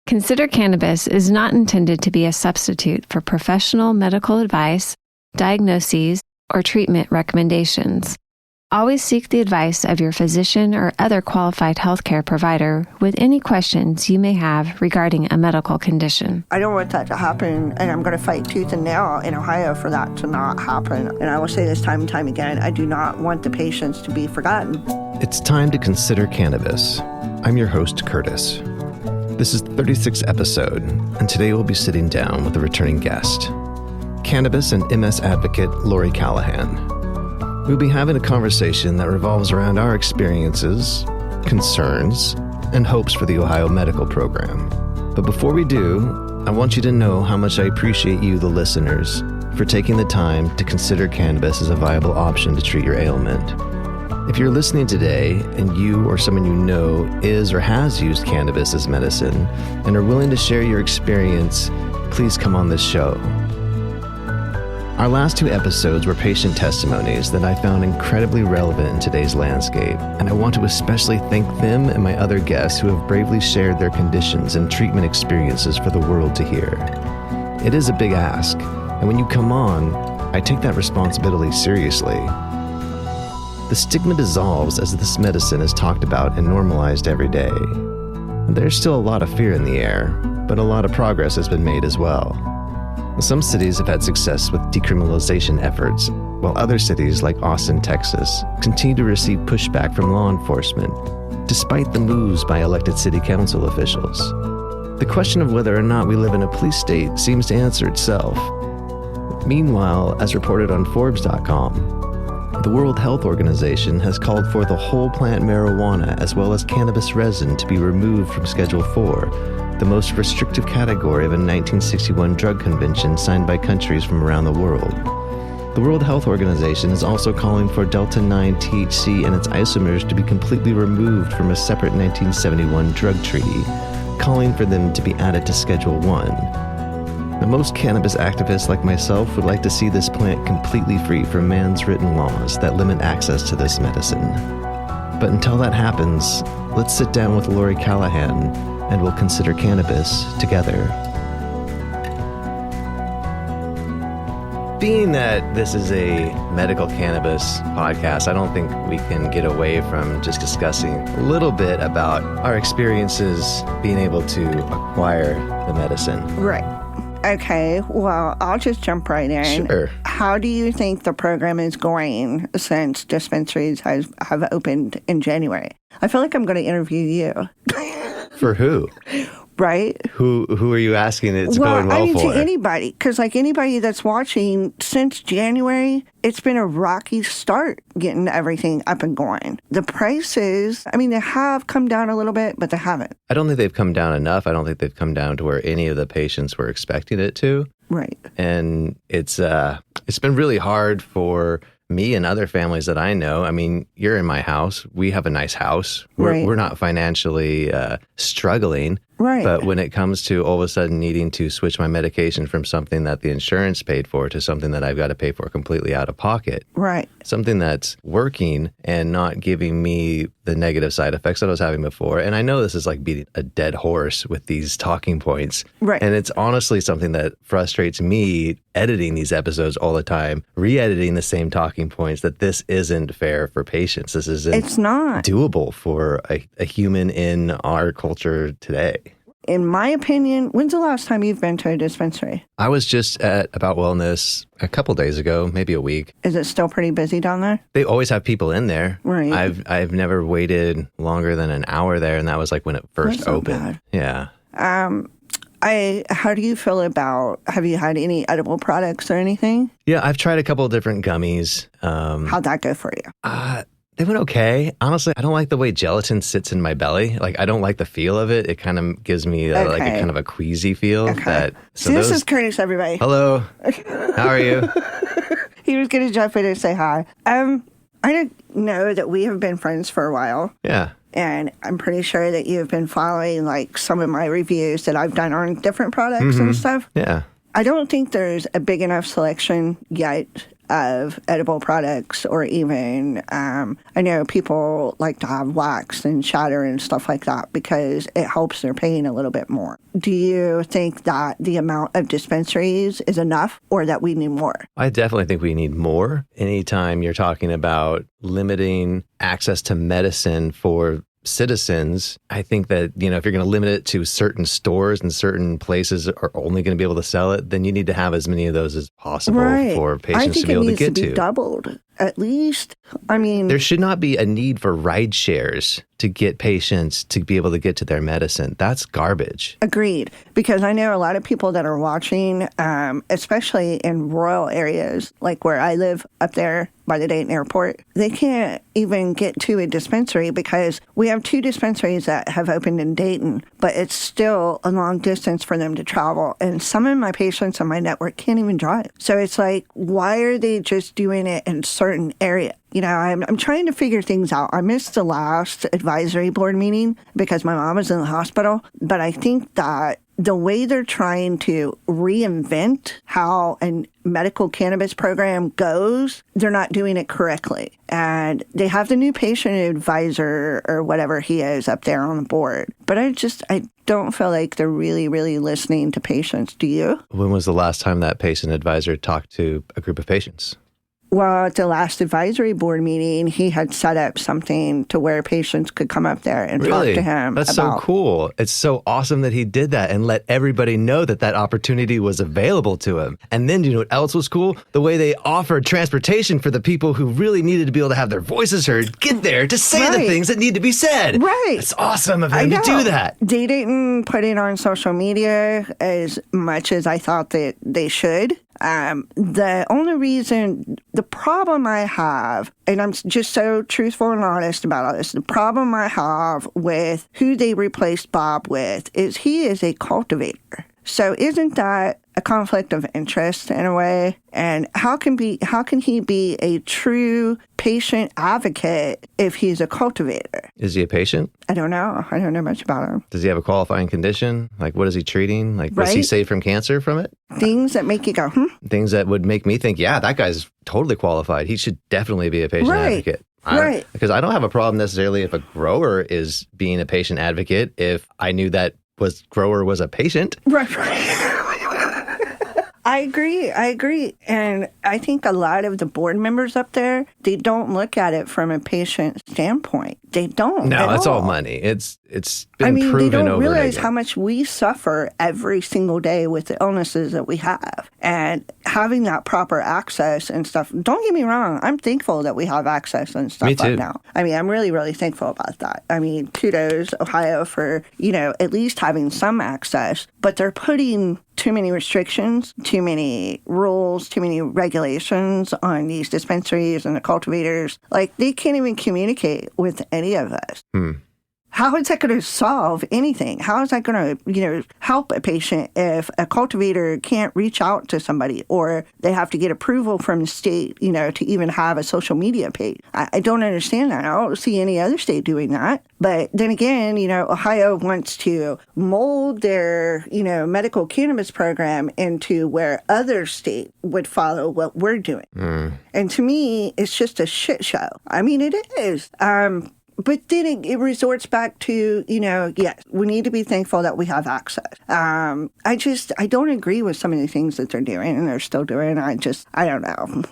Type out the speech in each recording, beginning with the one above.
Consider Cannabis is not intended to be a substitute for professional medical advice, diagnoses, or treatment recommendations. Always seek the advice of your physician or other qualified healthcare provider with any questions you may have regarding a medical condition. I don't want that to happen, and I'm going to fight tooth and nail in Ohio for that to not happen. And I will say this time and time again, I do not want the patients to be forgotten. It's time to consider cannabis. I'm your host, Curtis. This is the 36th episode, and today we'll be sitting down with a returning guest, cannabis and MS advocate Lorrie Callahan. We'll be having a conversation that revolves around our experiences, concerns, and hopes for the Ohio medical program. But before we do, I want you to know how much I appreciate you, the listeners, for taking the time to consider cannabis as a viable option to treat your ailment. If you're listening today and you or someone you know is or has used cannabis as medicine and are willing to share your experience, please come on this show. Our last two episodes were patient testimonies that I found incredibly relevant in today's landscape, and I want to especially thank them and my other guests who have bravely shared their conditions and treatment experiences for the world to hear. It is a big ask, and when you come on, I take that responsibility seriously. The stigma dissolves as this medicine is talked about and normalized every day. There's still a lot of fear in the air, but a lot of progress has been made as well. Some cities have had success with decriminalization efforts, while other cities like Austin, Texas, continue to receive pushback from law enforcement, despite the moves by elected city council officials. The question of whether or not we live in a police state seems to answer itself. Meanwhile, as reported on Forbes.com, the World Health Organization has called for the whole plant marijuana as well as cannabis resin to be removed from Schedule 4, the most restrictive category of a 1961 drug convention signed by countries from around the world. The World Health Organization is also calling for Delta-9 THC and its isomers to be completely removed from a separate 1971 drug treaty, calling for them to be added to Schedule 1. Now, most cannabis activists like myself would like to see this plant completely free from man's written laws that limit access to this medicine. But until that happens, let's sit down with Lorrie Callahan and we'll consider cannabis together. Being that this is a medical cannabis podcast, I don't think we can get away from just discussing a little bit about our experiences being able to acquire the medicine. Right. Okay, well, I'll just jump right in. Sure. How do you think the program is going since dispensaries have opened in January? I feel like I'm going to interview you. For who? Right? Who are you asking it's going well for? To anybody, because like anybody that's watching, since January, it's been a rocky start getting everything up and going. The prices, I mean, they have come down a little bit, but they haven't. I don't think they've come down enough. I don't think they've come down to where any of the patients were expecting it to. Right. And it's been really hard for me and other families that I know. I mean, you're in my house. We have a nice house. We're not financially struggling. Right. But when it comes to all of a sudden needing to switch my medication from something that the insurance paid for to something that I've got to pay for completely out of pocket. Right. Something that's working and not giving me the negative side effects that I was having before. And I know this is like beating a dead horse with these talking points. Right. And it's honestly something that frustrates me editing these episodes all the time, re-editing the same talking points, that this isn't fair for patients. This isn't It's not doable for a human in our culture today. In my opinion, when's the last time you've been to a dispensary? I was just at About Wellness a couple days ago, maybe a week. Is it still pretty busy down there? They always have people in there. Right. I've never waited longer than an hour there, and that was like when it first opened. Yeah. How do you feel about, have you had any edible products or anything? Yeah, I've tried a couple of different gummies. How'd that go for you? They went okay. Honestly, I don't like the way gelatin sits in my belly. Like, I don't like the feel of it. It kind of gives me like a kind of a queasy feel. Okay. So this is Curtis, everybody. Hello. How are you? He was going to jump in and say hi. I don't know that we have been friends for a while. Yeah. And I'm pretty sure that you've been following like some of my reviews that I've done on different products and stuff. Yeah. I don't think there's a big enough selection yet of edible products, or even, I know people like to have wax and shatter and stuff like that because it helps their pain a little bit more. Do you think that the amount of dispensaries is enough, or that we need more? I definitely think we need more. Anytime you're talking about limiting access to medicine for citizens, I think that, if you're going to limit it to certain stores and certain places are only going to be able to sell it, then you need to have as many of those as possible for patients to be able to get to. I think it needs to be doubled, at least. I mean, there should not be a need for ride shares to get patients to be able to get to their medicine. That's garbage. Agreed. Because I know a lot of people that are watching, especially in rural areas, like where I live up there by the Dayton airport, they can't even get to a dispensary because we have 2 dispensaries that have opened in Dayton, but it's still a long distance for them to travel. And some of my patients on my network can't even drive. So it's like, why are they just doing it in certain areas? I'm trying to figure things out. I missed the last advisory board meeting because my mom was in the hospital, but I think that the way they're trying to reinvent how a medical cannabis program goes, they're not doing it correctly. And they have the new patient advisor or whatever he is up there on the board. But I don't feel like they're really, really listening to patients. Do you? When was the last time that patient advisor talked to a group of patients? Well, at the last advisory board meeting, he had set up something to where patients could come up there and talk to him. That's so cool. It's so awesome that he did that and let everybody know that opportunity was available to him. And then, you know what else was cool? The way they offered transportation for the people who really needed to be able to have their voices heard, get there to say the things that need to be said. Right. It's awesome of him to do that. They didn't put it on social media as much as I thought that they should. The problem I have, and I'm just so truthful and honest about all this, the problem I have with who they replaced Bob with is he is a cultivator. So isn't that a conflict of interest in a way? And how can he be a true patient advocate if he's a cultivator? Is he a patient? I don't know. I don't know much about him. Does he have a qualifying condition? Like, what is he treating? Like, was he saved from cancer from it? Things that make you go, Things that would make me think, yeah, that guy's totally qualified. He should definitely be a patient advocate. Because I don't have a problem necessarily if a grower is being a patient advocate if I knew that grower was a patient. Right. I agree. And I think a lot of the board members up there, they don't look at it from a patient standpoint. They don't. No, it's all money. It's been proven over they don't realize again. how much we suffer every single day with the illnesses that we have. And having that proper access and stuff, don't get me wrong, I'm thankful that we have access and stuff right now. I mean, I'm really, really thankful about that. I mean, kudos, Ohio, for, at least having some access. But they're putting too many restrictions, too many rules, too many regulations on these dispensaries and the cultivators. Like, they can't even communicate with any of us. How is that going to solve anything? How is that going to, help a patient if a cultivator can't reach out to somebody or they have to get approval from the state, to even have a social media page? I don't understand that. I don't see any other state doing that. But then again, Ohio wants to mold their, medical cannabis program into where other states would follow what we're doing. And to me, it's just a shit show. I mean, it is. But then it resorts back to, yes, we need to be thankful that we have access. I don't agree with some of the things that they're doing and they're still doing. I don't know.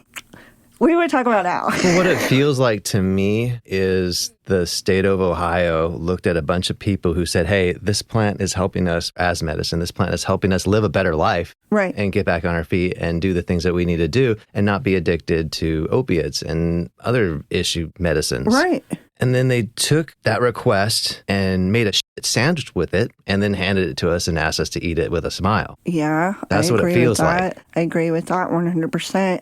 What do we talk about now? Well, what it feels like to me is the state of Ohio looked at a bunch of people who said, hey, this plant is helping us as medicine. This plant is helping us live a better life and get back on our feet and do the things that we need to do and not be addicted to opiates and other issue medicines. Right. And then they took that request and made a sandwich with it and then handed it to us and asked us to eat it with a smile. Yeah. That's what it feels like. I agree with that 100%.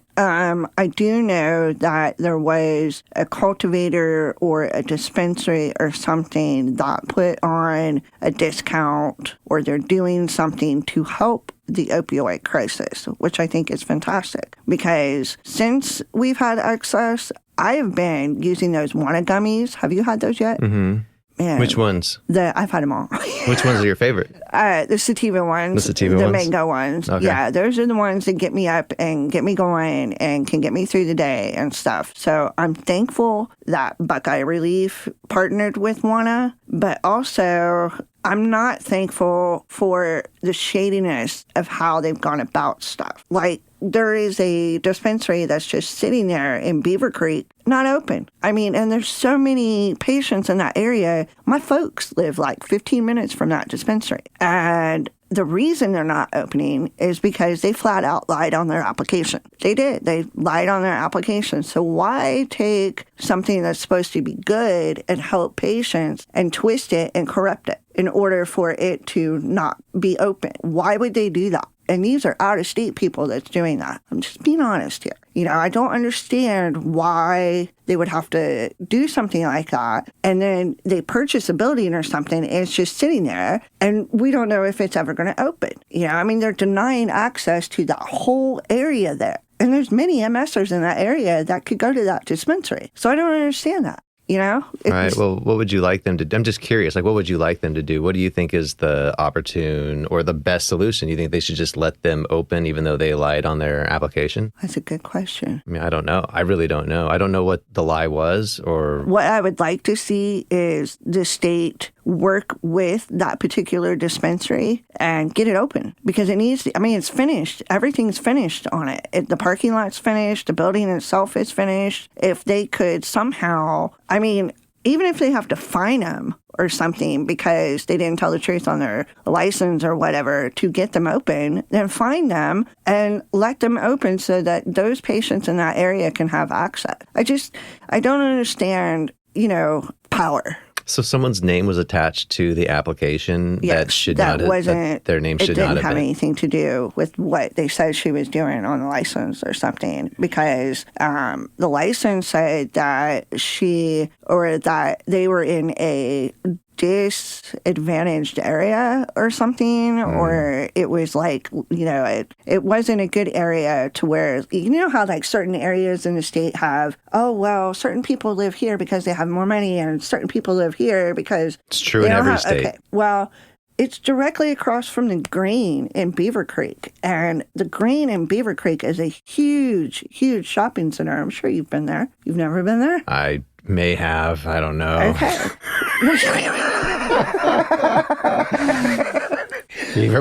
I do know that there was a cultivator or a dispensary or something that put on a discount or they're doing something to help the opioid crisis, which I think is fantastic because since we've had access, I have been using those Wana gummies. Have you had those yet? Mm-hmm. Man, which ones? I've had them all. Which ones are your favorite? The sativa ones. The mango ones. Okay. Yeah, those are the ones that get me up and get me going and can get me through the day and stuff. So I'm thankful that Buckeye Relief partnered with Wana, but also I'm not thankful for the shadiness of how they've gone about stuff. Like, there is a dispensary that's just sitting there in Beaver Creek, not open. I mean, and there's so many patients in that area. My folks live like 15 minutes from that dispensary. And the reason they're not opening is because they flat out lied on their application. They did. They lied on their application. So why take something that's supposed to be good and help patients and twist it and corrupt it in order for it to not be open? Why would they do that? And these are out-of-state people that's doing that. I'm just being honest here. You know, I don't understand why they would have to do something like that. And then they purchase a building or something, and it's just sitting there, and we don't know if it's ever going to open. You know, I mean, they're denying access to that whole area there. And there's many MSers in that area that could go to that dispensary. So I don't understand that. You know? Right. Well, what would you like them to do? I'm just curious. Like, what would you like them to do? What do you think is the opportune or the best solution? You think they should just let them open even though they lied on their application? That's a good question. I mean, I don't know. I really don't know. I don't know what the lie was or... What I would like to see is the state work with that particular dispensary and get it open because it needs to, I mean, it's finished. Everything's finished on it. The parking lot's finished. The building itself is finished. If they could somehow, I mean, even if they have to fine them or something because they didn't tell the truth on their license or whatever to get them open, then fine them and let them open so that those patients in that area can have access. I don't understand, you know, power. So someone's name was attached to the application yes, that should not have, that their name should not have been. It didn't have anything to do with what they said she was doing on the license or something because the license said that that they were in a disadvantaged area or something, or it was like, you know, it wasn't a good area to where, you know how like certain areas in the state have, oh, well, certain people live here because they have more money and certain people live here because... It's true in every state. Okay, well... It's directly across from the Green in Beaver Creek. And the Green in Beaver Creek is a huge, huge shopping center. I'm sure you've been there. You've never been there? I may have. I don't know. Okay.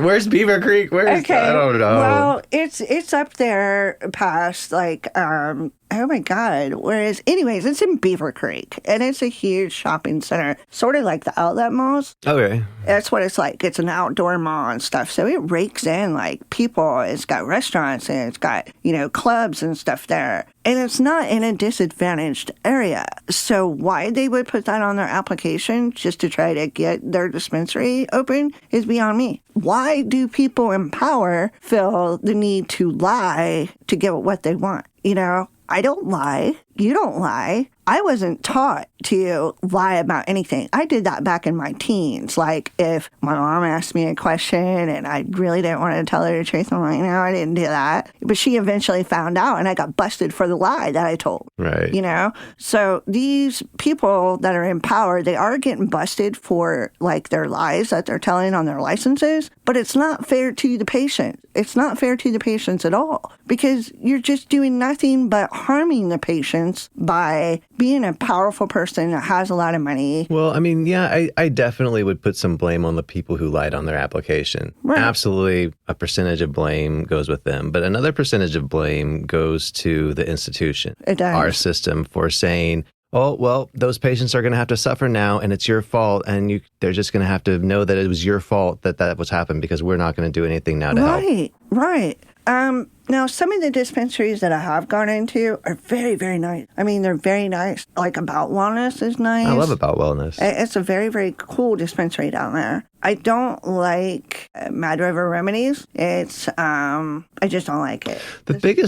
Where's Beaver Creek? Okay. I don't know. Well, it's up there past like oh my God. Whereas, anyways, it's in Beaver Creek, and it's a huge shopping center, sort of like the outlet malls. Okay. That's what it's like. It's an outdoor mall and stuff. So it rakes in like people. It's got restaurants and it's got, you know, clubs and stuff there. And it's not in a disadvantaged area. So why they would put that on their application just to try to get their dispensary open is beyond me. Why do people in power feel the need to lie to get what they want? You know, I don't lie. You don't lie. I wasn't taught to lie about anything. I did that back in my teens. Like, if my mom asked me a question and I really didn't want to tell her the truth, I'm like, no, I didn't do that. But she eventually found out, and I got busted for the lie that I told. Right. You know? So these people that are in power, they are getting busted for, like, their lies that they're telling on their licenses, but it's not fair to the patient. It's not fair to the patients at all, because you're just doing nothing but harming the patients by being a powerful person that has a lot of money. Well, I mean, yeah, I definitely would put some blame on the people who lied on their application. Right. Absolutely, a percentage of blame goes with them, but another percentage of blame goes to the institution, it does. Our system, for saying, oh, well, those patients are going to have to suffer now, and it's your fault, and they're just going to have to know that it was your fault that was happened, because we're not going to do anything now to help. Right. Now, some of the dispensaries that I have gone into are very, very nice. I mean, they're very nice. Like, About Wellness is nice. I love About Wellness. It's a very, very cool dispensary down there. I don't like Mad River Remedies. I just don't like it.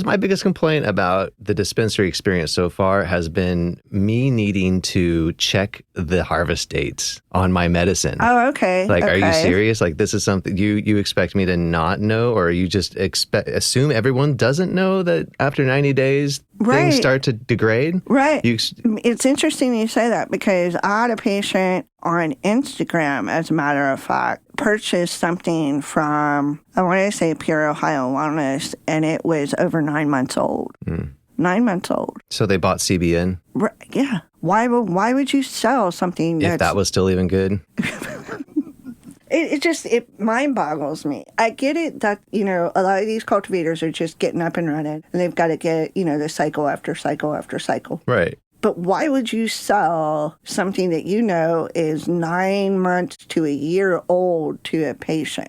My biggest complaint about the dispensary experience so far has been me needing to check the harvest dates on my medicine. Oh, okay. Like, okay. Are you serious? Like, this is something you expect me to not know, or you just assume everyone doesn't know that after 90 days things start to degrade? Right. It's interesting you say that, because I had a patient on Instagram, as a matter of fact, purchased something from, I want to say Pure Ohio Wellness, and it was over 9 months old. 9 months old. So they bought CBN? Yeah. Why would you sell something if that was still even good? It mind boggles me. I get it that, a lot of these cultivators are just getting up and running, and they've got to get, the cycle after cycle after cycle. Right. But why would you sell something that is 9 months to a year old to a patient?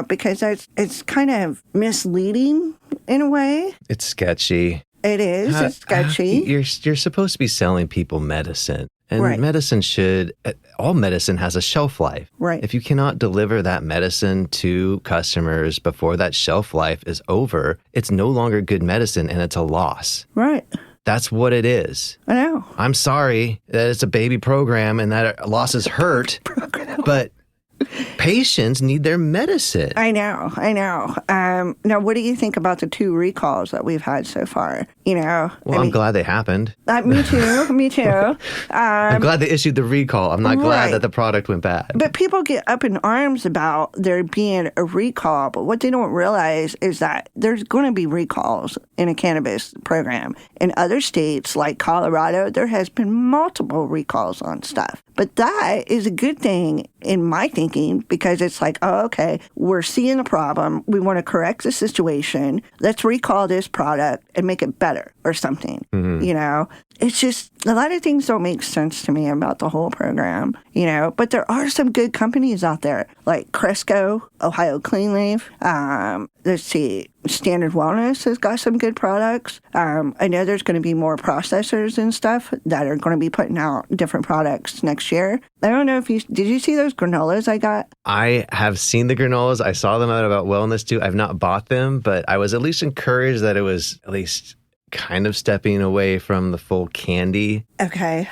Because it's kind of misleading in a way. It's sketchy. It is. It's sketchy. You're supposed to be selling people medicine. And all medicine has a shelf life. Right. If you cannot deliver that medicine to customers before that shelf life is over, it's no longer good medicine and it's a loss. Right. That's what it is. I know. I'm sorry that it's a baby program and that losses hurt, but patients need their medicine. I know. Now, what do you think about the 2 recalls that we've had so far? I'm glad they happened. Me too. I'm glad they issued the recall. I'm not glad that the product went bad. But people get up in arms about there being a recall. But what they don't realize is that there's going to be recalls in a cannabis program. In other states like Colorado, there has been multiple recalls on stuff. But that is a good thing in my thinking, because it's like, oh, okay, we're seeing the problem. We want to correct the situation. Let's recall this product and make it better or something. It's just a lot of things don't make sense to me about the whole program, but there are some good companies out there like Cresco, Ohio Clean Leaf. Let's see, Standard Wellness has got some good products. I know there's going to be more processors and stuff that are going to be putting out different products next year. I don't know did you see those granolas I got? I have seen the granolas. I saw them out about Wellness too. I've not bought them, but I was at least encouraged that it was at least kind of stepping away from the full candy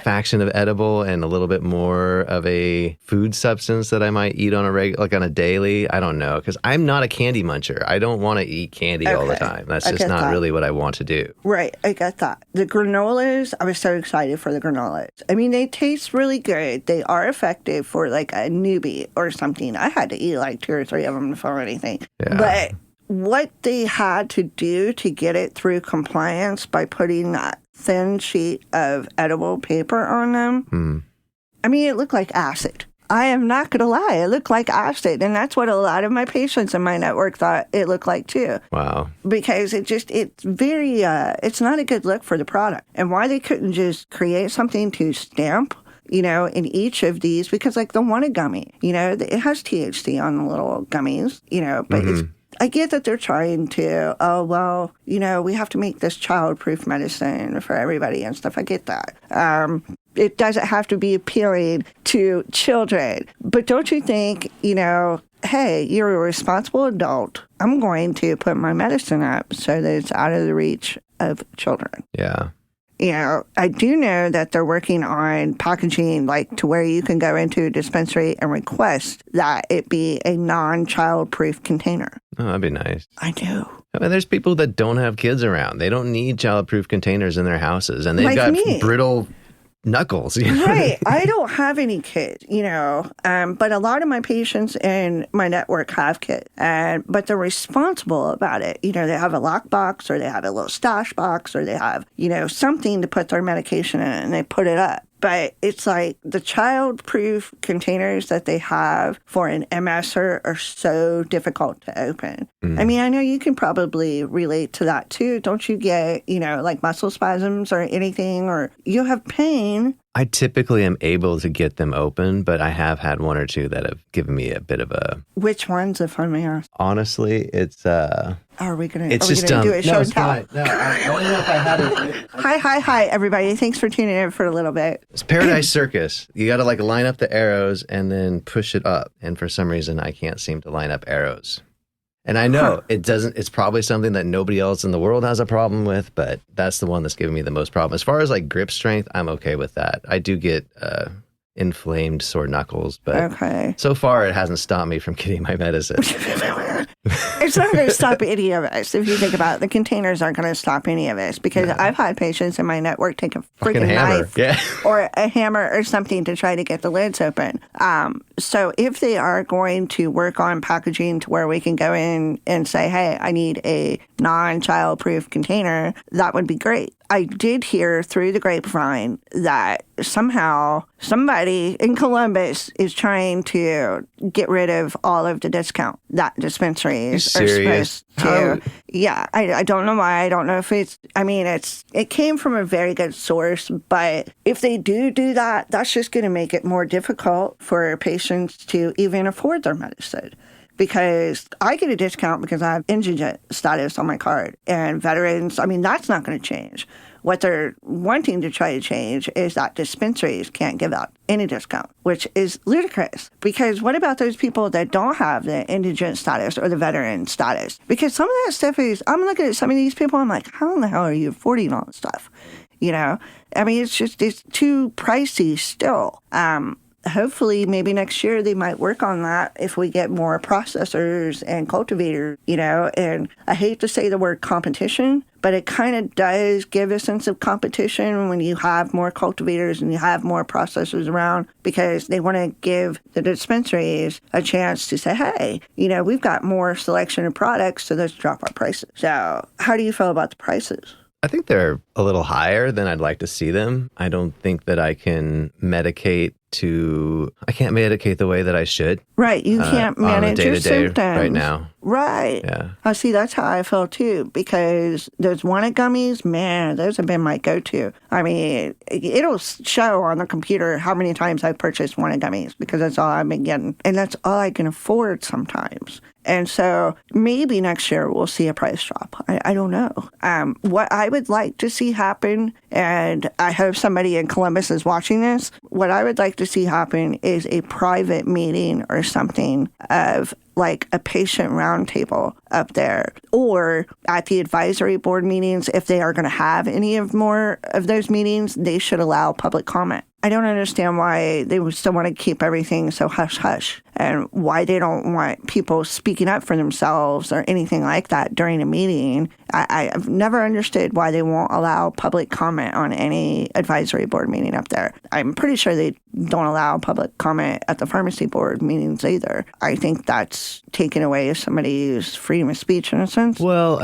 faction of edible and a little bit more of a food substance that I might eat on a daily. I don't know, because I'm not a candy muncher. I don't want to eat candy all the time. That's just not really what I want to do. Right. I get that. The granolas, I was so excited for the granolas. I mean, they taste really good. They are effective for like a newbie or something. I had to eat like 2 or 3 of them before anything. Yeah. But what they had to do to get it through compliance by putting that thin sheet of edible paper on them, I mean, it looked like acid. I am not going to lie. It looked like acid. And that's what a lot of my patients in my network thought it looked like too. Wow. Because it's very, it's not a good look for the product. And why they couldn't just create something to stamp, in each of these, because like the Wanna gummy, it has THC on the little gummies, but I get that they're trying to, we have to make this child-proof medicine for everybody and stuff. I get that. It doesn't have to be appealing to children. But don't you think, hey, you're a responsible adult. I'm going to put my medicine up so that it's out of the reach of children. Yeah. I do know that they're working on packaging, like to where you can go into a dispensary and request that it be a non-child-proof container. Oh, that'd be nice. I do. I mean, there's people that don't have kids around. They don't need child-proof containers in their houses, and they've got brittle knuckles. Right. I don't have any kids, but a lot of my patients in my network have kids, but they're responsible about it. They have a lockbox, or they have a little stash box, or they have, something to put their medication in, and they put it up. But it's like the child-proof containers that they have for an MSer are so difficult to open. I mean, I know you can probably relate to that too. Don't you get, like muscle spasms or anything, or you have pain? I typically am able to get them open, but I have had 1 or 2 that have given me a bit of a... Which ones, if I may ask? Honestly, it's... Are we going to do a show no, and tell? No, I don't know if I had it. Hi, everybody. Thanks for tuning in for a little bit. It's Paradise Circus. You got to line up the arrows and then push it up. And for some reason, I can't seem to line up arrows. And I know it's probably something that nobody else in the world has a problem with, but that's the one that's giving me the most problem. As far as like grip strength, I'm okay with that. I do get inflamed sore knuckles, but so far it hasn't stopped me from getting my medicine. it's not going to stop any of us. If you think about it, the containers aren't going to stop any of us because I've had patients in my network take a freaking knife or a hammer or something to try to get the lids open. So if they are going to work on packaging to where we can go in and say, hey, I need a non-child-proof container, that would be great. I did hear through the grapevine that somehow somebody in Columbus is trying to get rid of all of the discount that dispensaries are supposed to. Yeah, I don't know why. I don't know if it came from a very good source, but if they do that, that's just going to make it more difficult for patients to even afford their medicine. Because I get a discount because I have indigent status on my card. And veterans, that's not going to change. What they're wanting to try to change is that dispensaries can't give out any discount, which is ludicrous. Because what about those people that don't have the indigent status or the veteran status? Because some of that stuff is, I'm looking at some of these people, I'm like, how in the hell are you affording all this stuff? It's too pricey still. Hopefully, maybe next year they might work on that if we get more processors and cultivators, and I hate to say the word competition, but it kind of does give a sense of competition when you have more cultivators and you have more processors around because they want to give the dispensaries a chance to say, hey, we've got more selection of products, so let's drop our prices. So how do you feel about the prices? I think they're a little higher than I'd like to see them. I don't think that I can medicate the way that I should. Right. You can't manage your symptoms right now. Right. Yeah. See, that's how I feel too, because those wanted gummies, man, those have been my go-to. It'll show on the computer how many times I've purchased wanted gummies because that's all I've been getting. And that's all I can afford sometimes. And so maybe next year we'll see a price drop. I don't know. What I would like to see happen, and I hope somebody in Columbus is watching this, what I would like to see happen is a private meeting or something of like a patient roundtable up there, or at the advisory board meetings, if they are going to have any of more of those meetings, they should allow public comment. I don't understand why they would still want to keep everything so hush-hush and why they don't want people speaking up for themselves or anything like that during a meeting. I've never understood why they won't allow public comment on any advisory board meeting up there. I'm pretty sure they don't allow public comment at the pharmacy board meetings either. I think that's taken away somebody's freedom of speech in a sense. Well,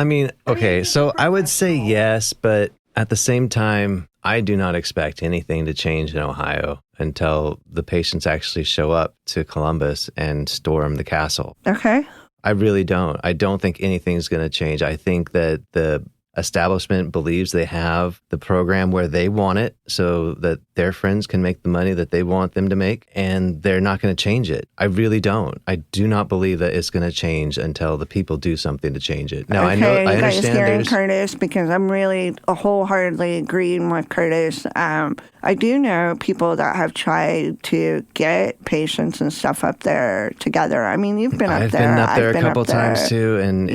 okay, so I would say yes, but at the same time, I do not expect anything to change in Ohio until the patients actually show up to Columbus and storm the castle. Okay. I really don't. I don't think anything's going to change. I think that the establishment believes they have the program where they want it so that their friends can make the money that they want them to make, and they're not going to change it. I really don't. I do not believe that it's going to change until the people do something to change it. Now, I understand hearing Curtis, because I'm really wholeheartedly agreeing with Curtis. I do know people that have tried to get patients and stuff up there together. You've been up there. I've been up there a couple times too, and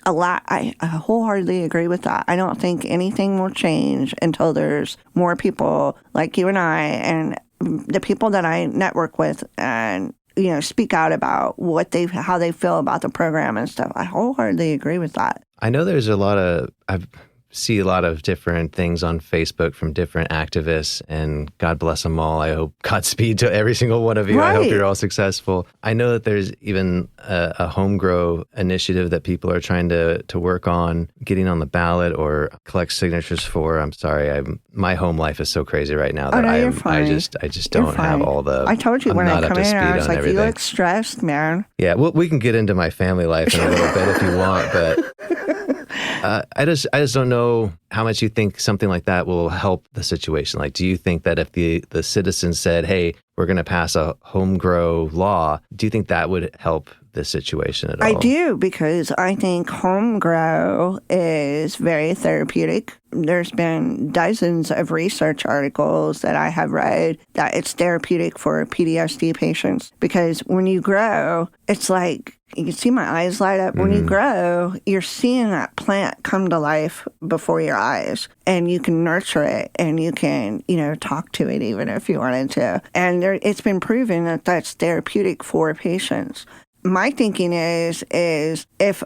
a lot. I wholeheartedly agree with that. I don't think anything will change until there's more people like you and I and the people that I network with and speak out about how they feel about the program and stuff. I wholeheartedly agree with that. I know there's I see a lot of different things on Facebook from different activists, and God bless them all. I hope Godspeed to every single one of you. Right. I hope you're all successful. I know that there's even a home grow initiative that people are trying to work on getting on the ballot or collect signatures for. I'm sorry, my home life is so crazy right now that I just don't have all the. I told you when I come in, I was like, you look stressed, man. Yeah, well, we can get into my family life in a little bit if you want, but. I just don't know how much you think something like that will help the situation. Like, do you think that if the citizens said, hey, we're going to pass a home grow law, do you think that would help the situation at all? I do, because I think home grow is very therapeutic. There's been dozens of research articles that I have read that it's therapeutic for PTSD patients, because when you grow, it's like, you can see my eyes light up. When you grow, you're seeing that plant come to life before your eyes, and you can nurture it, and you can, talk to it even if you wanted to. And it's been proven that that's therapeutic for patients. my thinking is if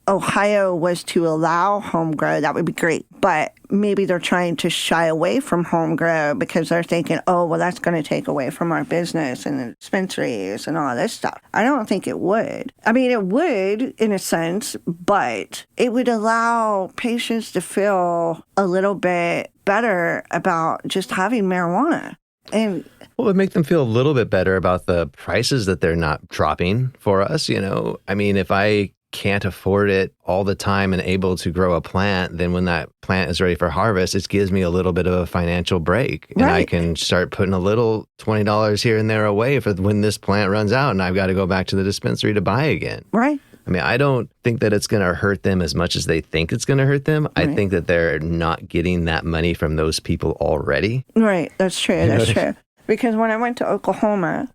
Ohio was to allow home grow, that would be great. But maybe they're trying to shy away from home grow because they're thinking, oh, well, that's going to take away from our business and the dispensaries and all this stuff. I don't think it would. I mean, it would in a sense, but it would allow patients to feel a little bit better about just having marijuana. And well, it would make them feel a little bit better about the prices that they're not dropping for us. I mean, if I can't afford it all the time and able to grow a plant, then when that plant is ready for harvest, it gives me a little bit of a financial break. And I can start putting a little $20 here and there away for when this plant runs out and I've got to go back to the dispensary to buy again. Right. I mean, I don't think that it's going to hurt them as much as they think it's going to hurt them. Right. I think that they're not getting that money from those people already. Right. That's true. That's true. Because when I went to Oklahoma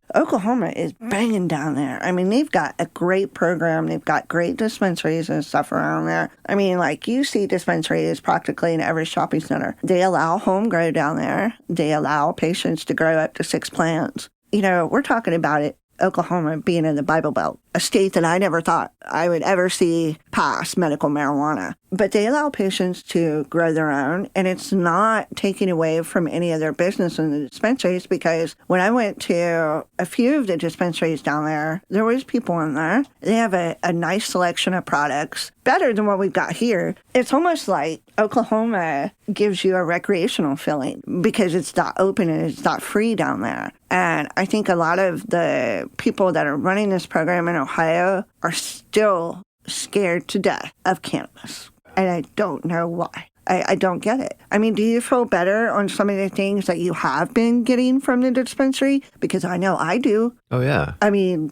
is banging down there. I mean, they've got a great program. They've got great dispensaries and stuff around there. I mean, like, you see dispensaries practically in every shopping center. They allow home grow down there. They allow patients to grow up to 6 plants. We're talking about it, Oklahoma being in the Bible Belt, a state that I never thought I would ever see pass medical marijuana. But they allow patients to grow their own, and it's not taking away from any of their business in the dispensaries, because when I went to a few of the dispensaries down there was people in there. They have a nice selection of products, better than what we've got here. It's almost like Oklahoma gives you a recreational feeling because it's not open and it's not free down there. And I think a lot of the people that are running this program in Ohio are still scared to death of cannabis. And I don't know why. I don't get it. I mean, do you feel better on some of the things that you have been getting from the dispensary? Because I know I do. Oh, yeah. I mean,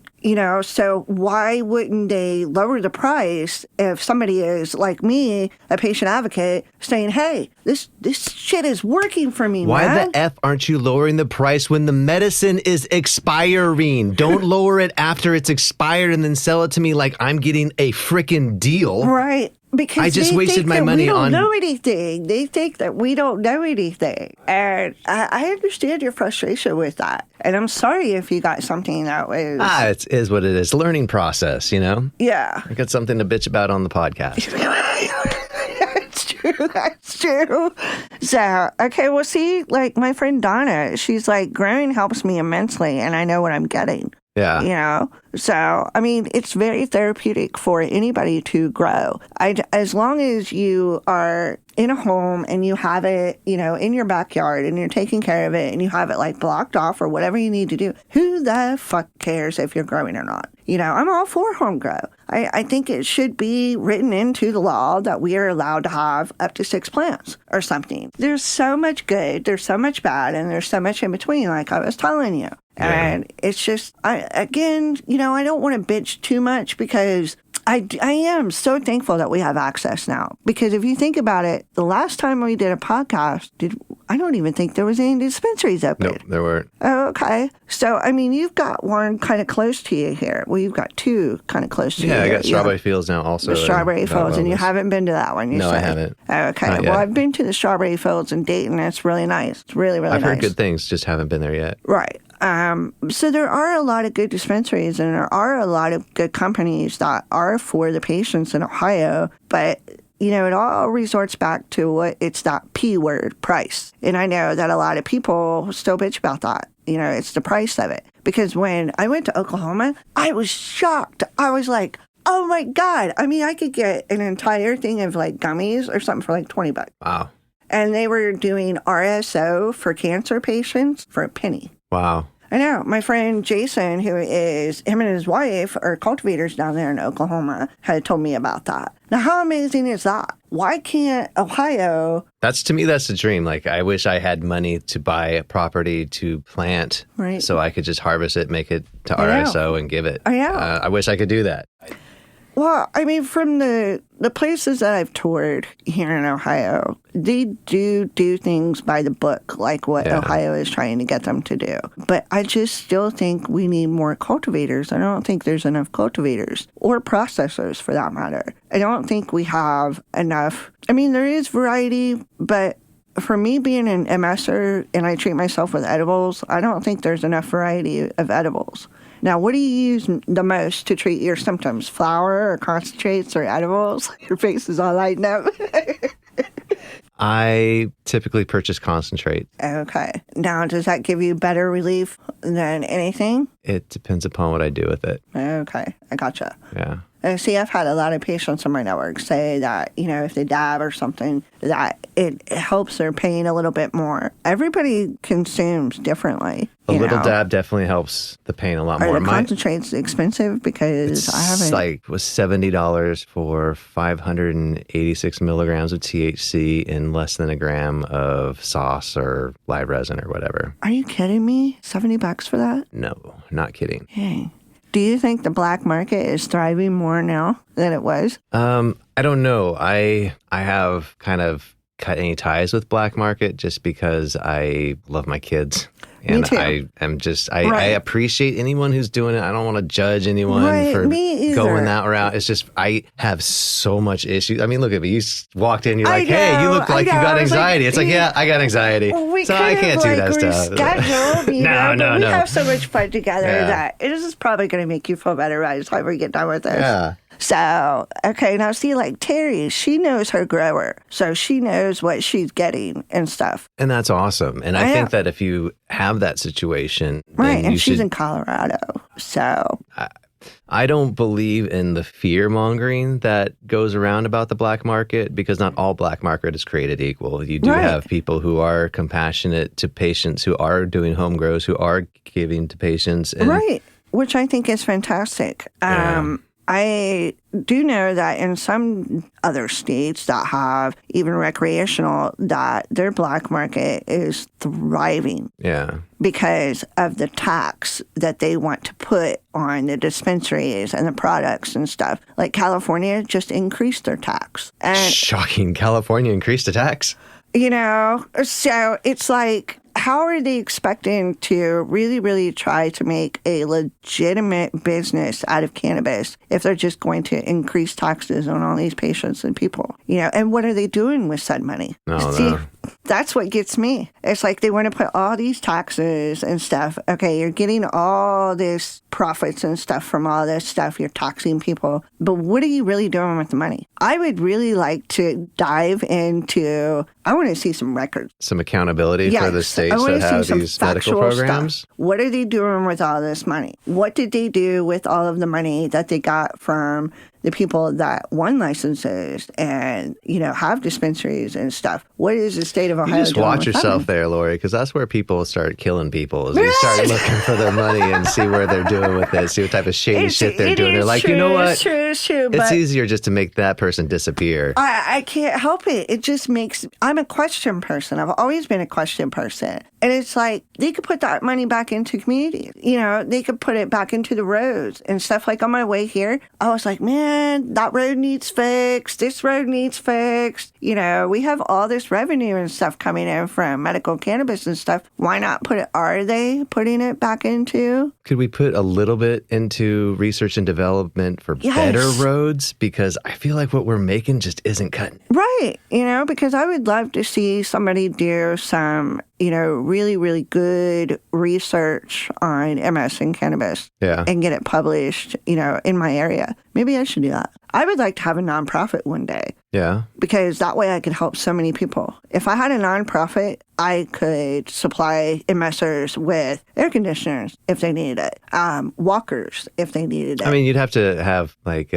so why wouldn't they lower the price if somebody is, like me, a patient advocate, saying, hey, this shit is working for me, Why man. the F aren't you lowering the price when the medicine is expiring? Don't lower it after it's expired and then sell it to me like I'm getting a frickin' deal. Right. Because I just wasted my money on. We don't know anything. They think that we don't know anything. And I understand your frustration with that. And I'm sorry if you got something that was. It is what it is. Learning process, Yeah. I got something to bitch about on the podcast. That's true. So, okay, well, see, like my friend Donna, she's like, growing helps me immensely, and I know what I'm getting. Yeah. So, I mean, it's very therapeutic for anybody to grow. As long as you are in a home and you have it, in your backyard and you're taking care of it and you have it like blocked off or whatever you need to do, who the fuck cares if you're growing or not? I'm all for home grow. I think it should be written into the law that we are allowed to have up to 6 plants or something. There's so much good, there's so much bad, and there's so much in between, like I was telling you. Yeah. And it's just, I don't want to bitch too much because I am so thankful that we have access now. Because if you think about it, the last time we did a podcast, I don't even think there was any dispensaries open. No, there weren't. Oh, okay. So, I mean, you've got one kind of close to you here. Well, you've got 2 kind of close to you. Yeah, I got Strawberry Fields now also. The Strawberry Fields, and you haven't been to that one, No, say. I haven't. Okay. Well, I've been to the Strawberry Fields in Dayton. It's really nice. It's really, really nice. I've heard good things, just haven't been there yet. Right. So there are a lot of good dispensaries and there are a lot of good companies that are for the patients in Ohio, but it all resorts back to it's that P word, price. And I know that a lot of people still bitch about that. It's the price of it. Because when I went to Oklahoma, I was shocked. I was like, oh my God. I mean, I could get an entire thing of like gummies or something for like $20. Wow. And they were doing RSO for cancer patients for a penny. Wow. I know. My friend Jason, him and his wife are cultivators down there in Oklahoma, had told me about that. Now, how amazing is that? Why can't Ohio... To me, that's the dream. Like, I wish I had money to buy a property to plant so I could just harvest it, make it to RSO and give it. I know. I wish I could do that. Well, I mean, from the places that I've toured here in Ohio, they do things by the book, like what Ohio is trying to get them to do. But I just still think we need more cultivators. I don't think there's enough cultivators or processors for that matter. I don't think we have enough. I mean, there is variety, but for me being an MSer and I treat myself with edibles, I don't think there's enough variety of edibles. Now, what do you use the most to treat your symptoms? Flour or concentrates or edibles? Your face is all lighting up. I typically purchase concentrate. Okay. Now, does that give you better relief than anything? It depends upon what I do with it. Okay. I gotcha. Yeah. See, I've had a lot of patients on my network say that, if they dab or something, that it helps their pain a little bit more. Everybody consumes differently. A little dab definitely helps the pain a lot more. Are the concentrates expensive? Because I haven't... was $70 for 586 milligrams of THC in less than a gram of sauce or live resin or whatever. Are you kidding me? $70 for that? No, not kidding. Dang. Do you think the black market is thriving more now than it was? I don't know. I have kind of cut any ties with black market just because I love my kids. And Me too. I appreciate anyone who's doing it. I don't want to judge anyone for going that route. It's just, I have so much issues. I mean, look at me. You walked in, you're like, hey, you look like you got anxiety. It's like, yeah, I got anxiety. So I can't do that stuff. No. We have so much fun together that it is probably going to make you feel better by the time we get done with this. Yeah. So, okay, now see, like Terry, she knows her grower. So she knows what she's getting and stuff. And that's awesome. And I think that if you have that situation... Right, and she's in Colorado, so... I don't believe in the fear-mongering that goes around about the black market because not all black market is created equal. You do have people who are compassionate to patients, who are doing home grows, who are giving to patients. And, right, which I think is fantastic. I do know that in some other states that have even recreational, that their black market is thriving. Yeah. Because of the tax that they want to put on the dispensaries and the products and stuff. Like California just increased their tax. And, shocking. California increased the tax. So it's like, how are they expecting to really, really try to make a legitimate business out of cannabis if they're just going to increase taxes on all these patients and people? And what are they doing with said money? See, that's what gets me. It's like they want to put all these taxes and stuff. Okay, you're getting all this profits and stuff from all this stuff. You're taxing people. But what are you really doing with the money? I would really like to dive into, I want to see some records. Some accountability for the states that have these medical programs. Stuff. What are they doing with all this money? What did they do with all of the money that they got from the people that won licenses and, have dispensaries and stuff? What is the state of Ohio doing? You just watch yourself there, Lorrie, because that's where people start killing people. Is you start looking for their money and see where they're doing with it, see what type of shady shit they're doing. They're like, you know what? It's true. It's easier just to make that person disappear. I can't help it. It just makes... I'm a question person. I've always been a question person. And it's like, they could put that money back into communities. They could put it back into the roads and stuff. Like on my way here, I was like, man, that road needs fixed. This road needs fixed. We have all this revenue and stuff coming in from medical cannabis and stuff. Why not put it? Are they putting it back into? Could we put a little bit into research and development for better roads? Because I feel like what we're making just isn't cutting. Right. Because I would love to see somebody do some, really, really good research on MS and cannabis and get it published, in my area. Maybe I should do that. I would like to have a nonprofit one day. Yeah. Because that way I could help so many people. If I had a nonprofit, I could supply MSers with air conditioners if they needed it, walkers if they needed it. I mean, you'd have to have like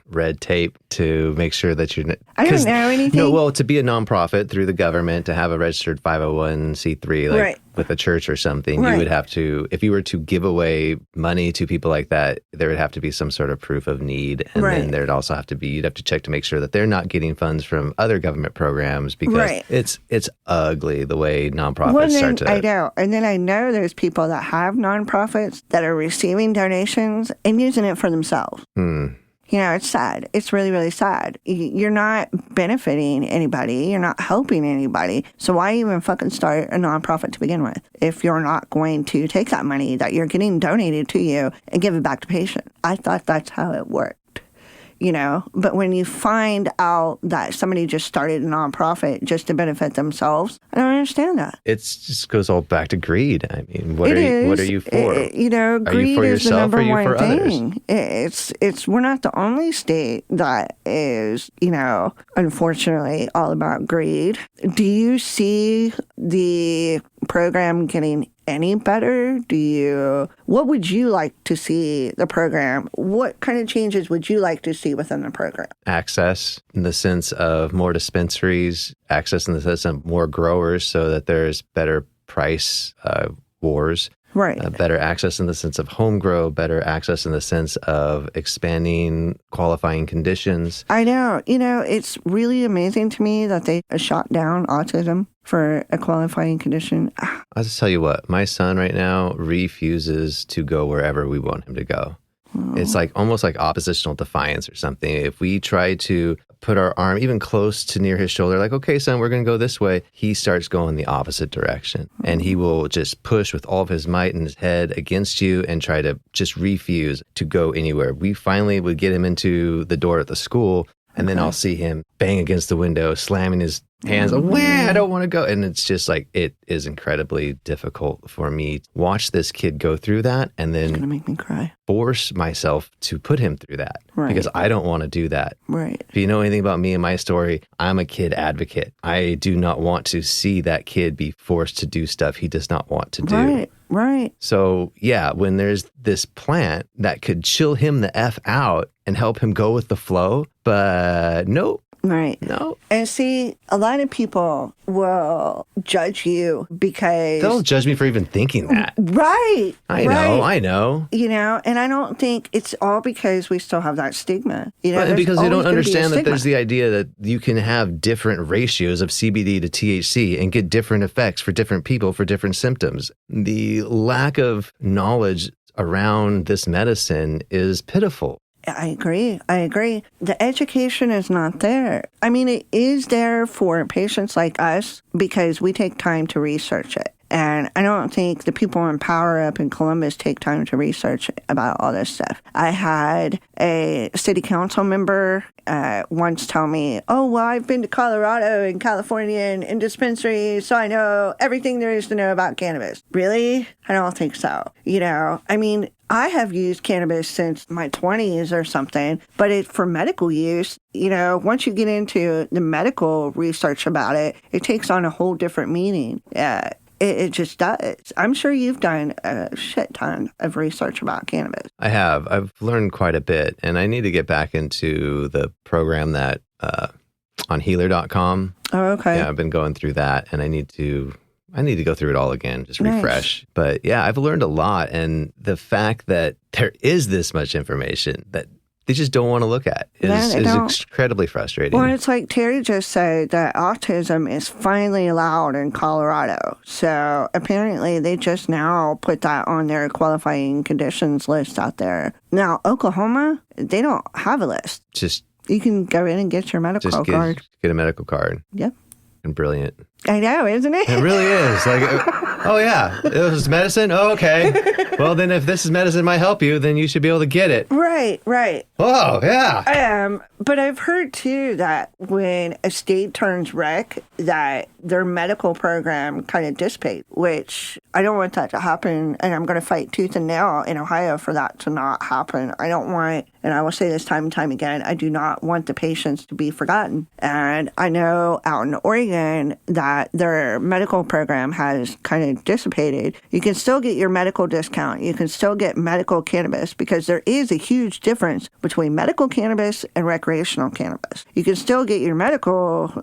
red tape to make sure that you're... I don't know anything. No, well, to be a nonprofit through the government, to have a registered 501c3, like with a church or something, you would have to, if you were to give away money to people like that, there would have to be some sort of proof of need. And then there'd also have to be, you'd have to check to make sure that they're not getting funds from other government programs because it's ugly the way nonprofits start to... I know. And then I know there's people that have nonprofits that are receiving donations and using it for themselves. It's sad. It's really, really sad. You're not benefiting anybody. You're not helping anybody. So why even fucking start a nonprofit to begin with if you're not going to take that money that you're getting donated to you and give it back to patients? I thought that's how it worked. But when you find out that somebody just started a nonprofit just to benefit themselves, I don't understand that. It just goes all back to greed. I mean, what are you for? Greed are you for is the yourself number or are you one for thing. others? We're not the only state that is, unfortunately all about greed. Do you see the program getting any better? What would you like to see the program? What kind of changes would you like to see within the program? Access in the sense of more dispensaries, access in the sense of more growers so that there's better price wars. Right. Better access in the sense of home grow, better access in the sense of expanding qualifying conditions. I know. It's really amazing to me that they shot down autism for a qualifying condition. I'll just tell you what, my son right now refuses to go wherever we want him to go. It's like almost like oppositional defiance or something. If we try to put our arm even close to near his shoulder, like, okay, son, we're going to go this way, he starts going the opposite direction. And he will just push with all of his might in his head against you and try to just refuse to go anywhere. We finally would get him into the door at the school, and then I'll see him bang against the window, slamming his hands, I don't want to go. And it's just like, it is incredibly difficult for me to watch this kid go through that and then it's going to make me cry. Force myself to put him through that because I don't want to do that. Right. If you know anything about me and my story, I'm a kid advocate. I do not want to see that kid be forced to do stuff he does not want to do. Right. So, yeah, when there's this plant that could chill him the F out and help him go with the flow, but nope. Right. No. And see, a lot of people will judge you because... They'll judge me for even thinking that. Right. I know. And I don't think it's all because we still have that stigma. But because they don't understand that there's the idea that you can have different ratios of CBD to THC and get different effects for different people for different symptoms. The lack of knowledge around this medicine is pitiful. I agree. The education is not there. I mean, it is there for patients like us because we take time to research it. And I don't think the people in power up in Columbus take time to research about all this stuff. I had a city council member once tell me, I've been to Colorado and California and dispensaries, so I know everything there is to know about cannabis. Really? I don't think so. I have used cannabis since my 20s or something, but for medical use, once you get into the medical research about it, it takes on a whole different meaning. It just does. I'm sure you've done a shit ton of research about cannabis. I have. I've learned quite a bit, and I need to get back into the program that on healer.com. Oh, okay. Yeah, I've been going through that, and I need to go through it all again, just refresh. Nice. But yeah, I've learned a lot. And the fact that there is this much information that they just don't want to look at is incredibly frustrating. Well, it's like Terry just said that autism is finally allowed in Colorado. So apparently they just now put that on their qualifying conditions list out there. Now, Oklahoma, they don't have a list. You can go in and get your medical card. Get a medical card. Yep. And brilliant. I know, isn't it? It really is. Like, oh yeah, this is medicine? Oh, okay. Well, then if this is medicine might help you, then you should be able to get it. Right. Oh, yeah. But I've heard, too, that when a state turns rec, that their medical program kind of dissipates, which I don't want that to happen, and I'm going to fight tooth and nail in Ohio for that to not happen. I don't want, and I will say this time and time again, I do not want the patients to be forgotten. And I know out in Oregon that their medical program has kind of dissipated. You can still get your medical discount. You can still get medical cannabis because there is a huge difference between medical cannabis and recreational cannabis. You can still get your medical,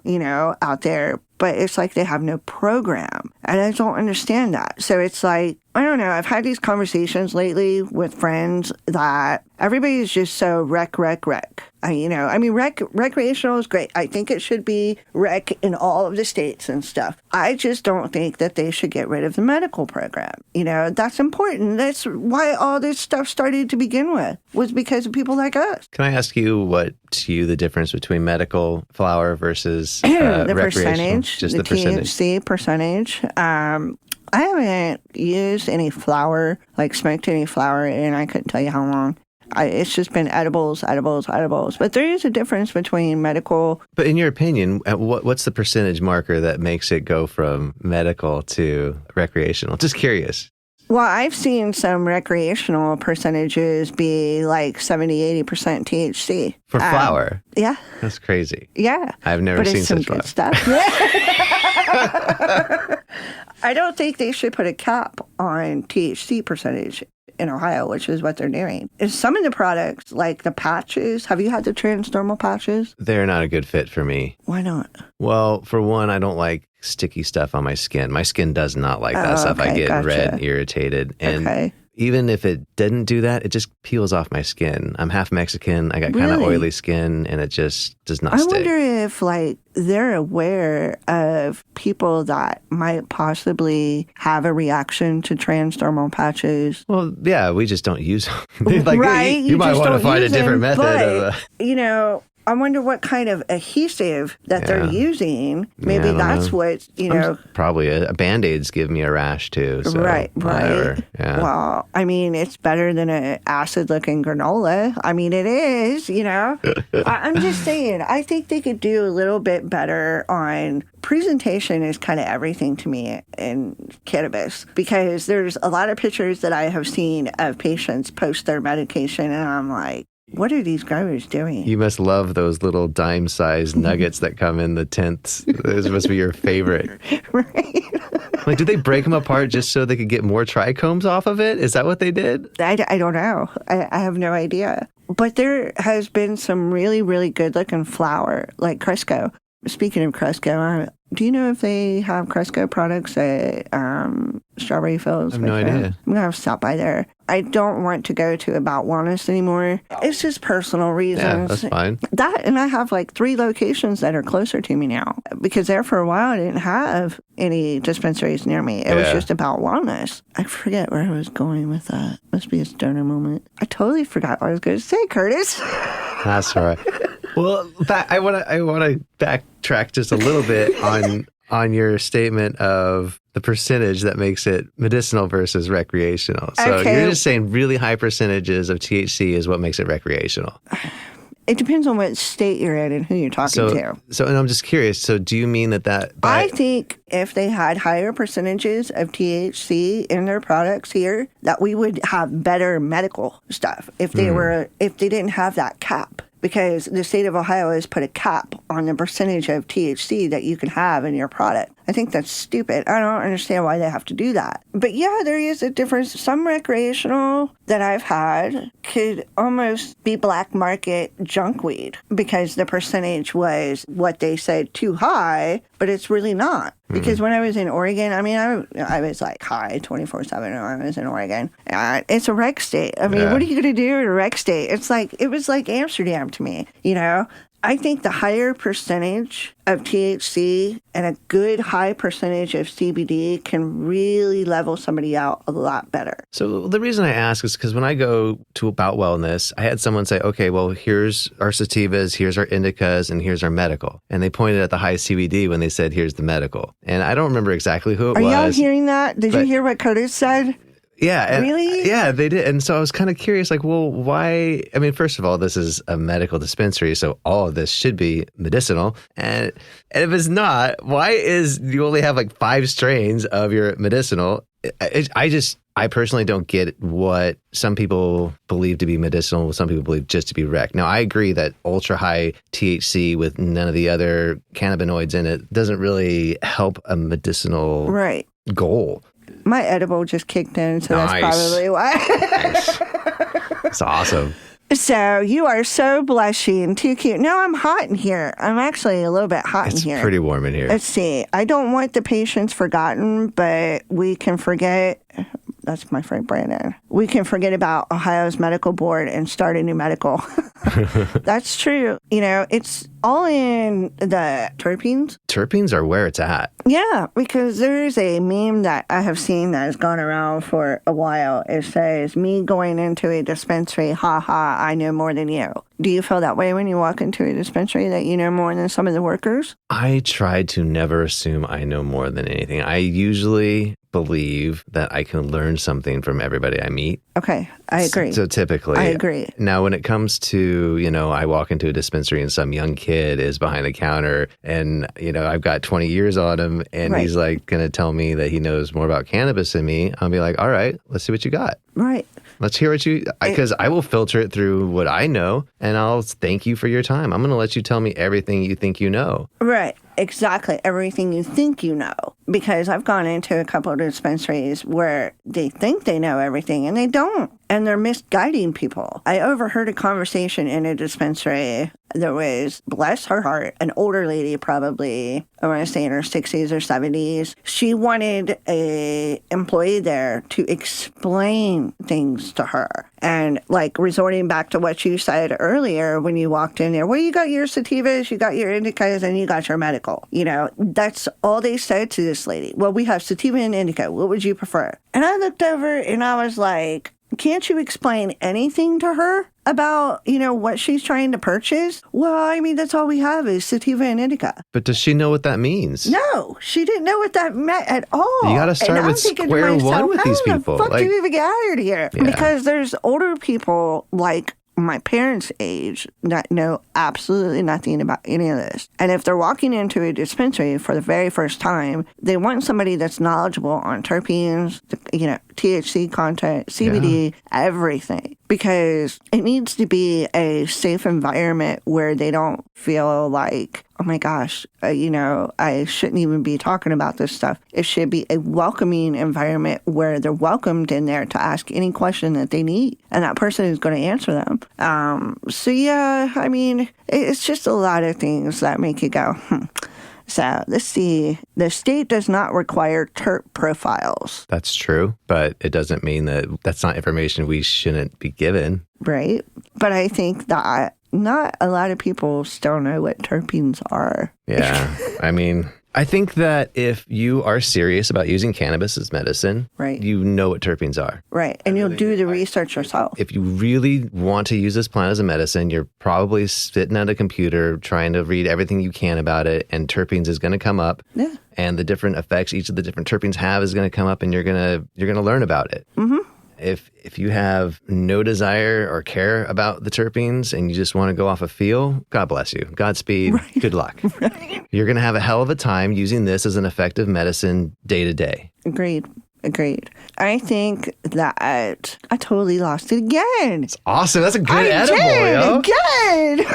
out there, but it's like they have no program. And I don't understand that. So it's like, I don't know. I've had these conversations lately with friends that everybody's just so rec. Recreational is great. I think it should be rec in all of the states and stuff. I just don't think that they should get rid of the medical program. That's important. That's why all this stuff started to begin with, was because of people like us. Can I ask you what to you the difference between medical flower versus the percentage? Just the THC percentage. I haven't used any flower, like smoked any flower, and I couldn't tell you how long. It's just been edibles. But there is a difference between medical. But in your opinion, what's the percentage marker that makes it go from medical to recreational? Just curious. Well, I've seen some recreational percentages be like 70-80% THC. For flower? Yeah. That's crazy. Yeah. I've never seen such good stuff. I don't think they should put a cap on THC percentage in Ohio, which is what they're doing. And some of the products, like the patches, have you had the transdermal patches? They're not a good fit for me. Why not? Well, for one, I don't like sticky stuff on my skin. My skin does not like that stuff. I get red and irritated. And even if it didn't do that, it just peels off my skin. I'm half Mexican. I got kind of oily skin, and it just does not stay. I wonder if, like, they're aware of people that might possibly have a reaction to transdermal patches. Well, yeah, we just don't use them. Like, right? You might want to find a different method. You know, I wonder what kind of adhesive that they're using. Maybe that's what, Probably a Band-Aids give me a rash too. So right. Whatever. Yeah. Well, I mean, it's better than an acid-looking granola. I mean, it is, I'm just saying, I think they could do a little bit better on presentation is kind of everything to me in cannabis, because there's a lot of pictures that I have seen of patients post their medication, and I'm like, what are these growers doing? You must love those little dime-sized nuggets that come in the tenths. Those must be your favorite. Right. Like, did they break them apart just so they could get more trichomes off of it? Is that what they did? I don't know. I have no idea. But there has been some really, really good-looking flower, like Cresco. Speaking of Cresco, do you know if they have Cresco products at Strawberry Fields? I have no idea. I'm going to stop by there. I don't want to go to About Wellness anymore. It's just personal reasons. Yeah, that's fine. And I have like 3 locations that are closer to me now, because there for a while I didn't have any dispensaries near me. It was just About Wellness. I forget where I was going with that. Must be a stoner moment. I totally forgot what I was going to say, Curtis. That's all right. Well, I want to backtrack just a little bit on your statement of the percentage that makes it medicinal versus recreational. So you're just saying really high percentages of THC is what makes it recreational. It depends on what state you're in and who you're talking to. So, and I'm just curious. So, do you mean that I think if they had higher percentages of THC in their products here, that we would have better medical stuff if they didn't have that cap. Because the state of Ohio has put a cap on the percentage of THC that you can have in your product. I think that's stupid. I don't understand why they have to do that. But yeah, there is a difference. Some recreational that I've had could almost be black market junk weed, because the percentage was what they said too high, but it's really not. Because when I was in Oregon, I mean, I was like high 24/7 when I was in Oregon. It's a rec state. I mean, what are you going to do in a rec state? It was like Amsterdam to me, I think the higher percentage of THC and a good high percentage of CBD can really level somebody out a lot better. So the reason I ask is because when I go to About Wellness, I had someone say, okay, well, here's our sativas, here's our indicas, and here's our medical. And they pointed at the high CBD when they said, here's the medical. And I don't remember exactly who it was. Are y'all hearing that? Did you hear what Curtis said? Yeah. Really? Yeah, they did. And so I was kind of curious, like, well, why? I mean, first of all, this is a medical dispensary, so all of this should be medicinal. And if it's not, why is you only have like 5 strains of your medicinal? I personally don't get what some people believe to be medicinal, some people believe just to be rec. Now, I agree that ultra high THC with none of the other cannabinoids in it doesn't really help a medicinal goal. My edible just kicked in, so that's probably why. Nice. That's awesome. So you are so blushing. Too cute. No, I'm hot in here. I'm actually a little bit hot in here. It's pretty warm in here. Let's see. I don't want the patients forgotten, but we can forget. That's my friend Brandon. We can forget about Ohio's medical board and start a new medical. That's true. It's all in the terpenes. Terpenes are where it's at. Yeah, because there's a meme that I have seen that has gone around for a while. It says, me going into a dispensary, ha ha, I know more than you. Do you feel that way when you walk into a dispensary, that you know more than some of the workers? I try to never assume I know more than anything. I usually believe that I can learn something from everybody I meet. Okay, I agree. So typically, I agree. Now, when it comes to, I walk into a dispensary and some young kid is behind the counter and, I've got 20 years on him and he's like going to tell me that he knows more about cannabis than me. I'll be like, all right, let's see what you got. Right. Let's hear what because I will filter it through what I know and I'll thank you for your time. I'm going to let you tell me everything you think you know. Right. Exactly. Everything you think you know. Because I've gone into a couple of dispensaries where they think they know everything and they don't. And they're misguiding people. I overheard a conversation in a dispensary. There was, bless her heart, an older lady, probably, I want to say in her 60s or 70s. She wanted a employee there to explain things to her. And like resorting back to what you said earlier when you walked in there, well, you got your sativas, you got your indicas, and you got your medical. That's all they said to this lady. Well, we have sativa and indica. What would you prefer? And I looked over and I was like, can't you explain anything to her about, what she's trying to purchase? Well, that's all we have is sativa and indica. But does she know what that means? No, she didn't know what that meant at all. You got to start with square one with these people. How the fuck do you even get out of here? Yeah. Because there's older people like my parents' age that know absolutely nothing about any of this. And if they're walking into a dispensary for the very first time, they want somebody that's knowledgeable on terpenes, THC content, CBD, everything. Because it needs to be a safe environment where they don't feel like, oh my gosh, I shouldn't even be talking about this stuff. It should be a welcoming environment where they're welcomed in there to ask any question that they need. And that person is going to answer them. It's just a lot of things that make you go, So let's see. The state does not require terp profiles. That's true, but it doesn't mean that that's not information we shouldn't be given. Right. But I think that not a lot of people still know what terpenes are. Yeah. I think that if you are serious about using cannabis as medicine, right, you know what terpenes are. Right. And you'll do the research yourself. If you really want to use this plant as a medicine, you're probably sitting at a computer trying to read everything you can about it, and terpenes is going to come up. Yeah. And the different effects each of the different terpenes have is going to come up, and you're going to learn about it. Mm-hmm. If you have no desire or care about the terpenes and you just want to go off a feel, God bless you. Godspeed. Right. Good luck. Right. You're going to have a hell of a time using this as an effective medicine day to day. Agreed. I think that I totally lost it again. It's awesome. That's a good edible, yo. Again.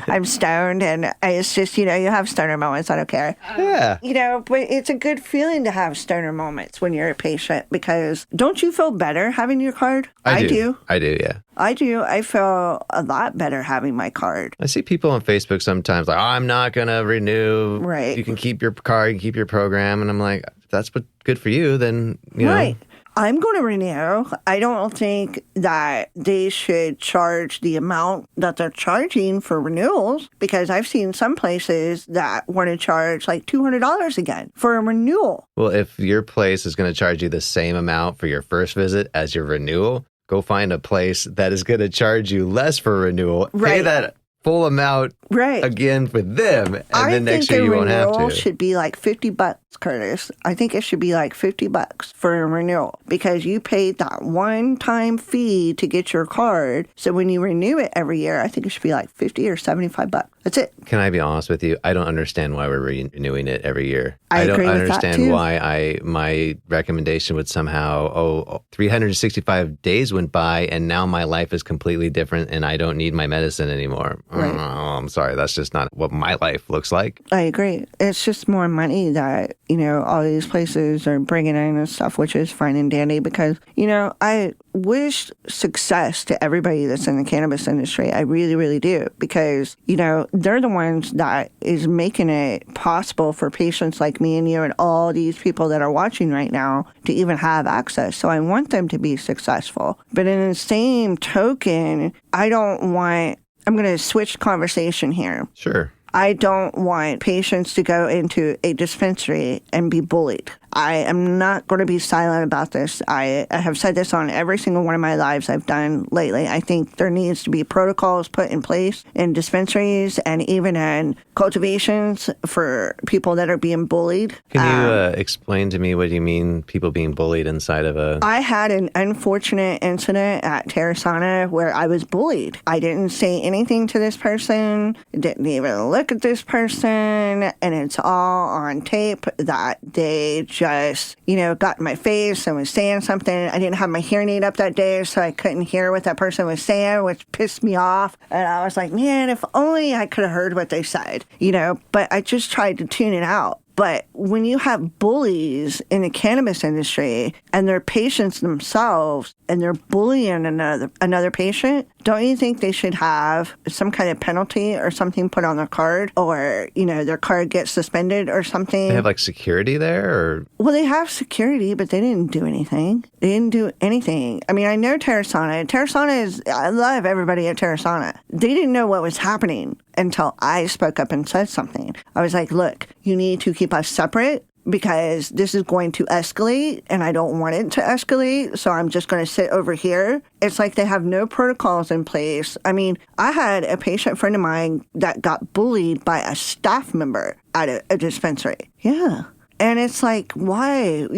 I'm stoned, and it's just, you have stoner moments. I don't care. Yeah. But it's a good feeling to have stoner moments when you're a patient, because don't you feel better having your card? I do, yeah. I do. I feel a lot better having my card. I see people on Facebook sometimes like, I'm not going to renew. Right. You can keep your card, you can keep your program. And I'm like, if that's what's good for you, then, Right. I'm going to renew. I don't think that they should charge the amount that they're charging for renewals, because I've seen some places that want to charge like $200 again for a renewal. Well, if your place is going to charge you the same amount for your first visit as your renewal, go find a place that is going to charge you less for renewal. Right. Pay that full amount again for them, and then next year you won't have to. I think a renewal should be like $50, Curtis. I think it should be like $50 for a renewal, because you paid that one-time fee to get your card. So when you renew it every year, I think it should be like $50 or $75. That's it. Can I be honest with you? I don't understand why we're renewing it every year. I don't agree with understand that too. Why my recommendation would somehow 365 days went by and now my life is completely different and I don't need my medicine anymore. Right. Oh, I'm sorry, that's just not what my life looks like. I agree. It's just more money that, all these places are bringing in and stuff, which is fine and dandy because, I wish success to everybody that's in the cannabis industry. I really, really do because, they're the ones that is making it possible for patients like me and you and all these people that are watching right now to even have access. So I want them to be successful. But in the same token, I'm going to switch conversation here. Sure. I don't want patients to go into a dispensary and be bullied. I am not going to be silent about this. I have said this on every single one of my lives I've done lately. I think there needs to be protocols put in place in dispensaries and even in cultivations for people that are being bullied. Can you explain to me what you mean people being bullied inside of a... I had an unfortunate incident at Terrasana where I was bullied. I didn't say anything to this person, didn't even look at this person, and it's all on tape that they just, got in my face and was saying something. I didn't have my hearing aid up that day, so I couldn't hear what that person was saying, which pissed me off. And I was like, man, if only I could have heard what they said, but I just tried to tune it out. But when you have bullies in the cannabis industry and they're patients themselves and they're bullying another patient, don't you think they should have some kind of penalty or something put on their card or, their card gets suspended or something? They have security there or? Well, they have security, but they didn't do anything. They didn't do anything. I mean, I know Terrasana I love everybody at Terrasana. They didn't know what was happening until I spoke up and said something. I was like, look, you need to keep us separate because this is going to escalate and I don't want it to escalate. So I'm just going to sit over here. It's like they have no protocols in place. I mean, I had a patient friend of mine that got bullied by a staff member at a dispensary. Yeah. And it's like, why?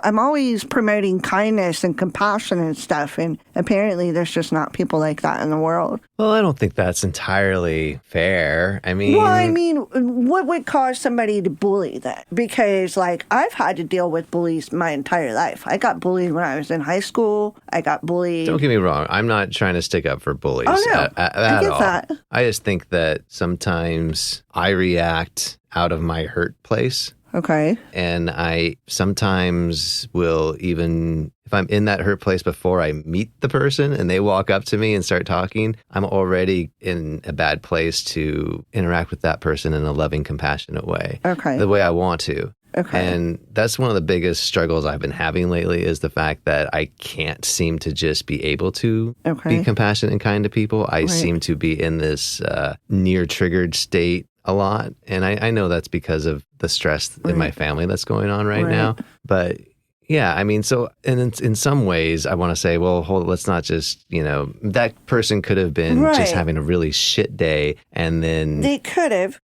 I'm always promoting kindness and compassion and stuff. And apparently there's just not people like that in the world. Well, I don't think that's entirely fair. What would cause somebody to bully that? Because, I've had to deal with bullies my entire life. I got bullied when I was in high school. I got bullied. Don't get me wrong. I'm not trying to stick up for bullies I get all. That. I just think that sometimes I react out of my hurt place. Okay. And I sometimes will even, if I'm in that hurt place before I meet the person and they walk up to me and start talking, I'm already in a bad place to interact with that person in a loving, compassionate way. Okay. The way I want to. Okay. And that's one of the biggest struggles I've been having lately is the fact that I can't seem to just be able to be compassionate and kind to people. I seem to be in this near triggered state a lot. And I know that's because of the stress in my family that's going on right now. But yeah, so in some ways I want to say, well, let's not just, that person could have been just having a really shit day and then... They could have.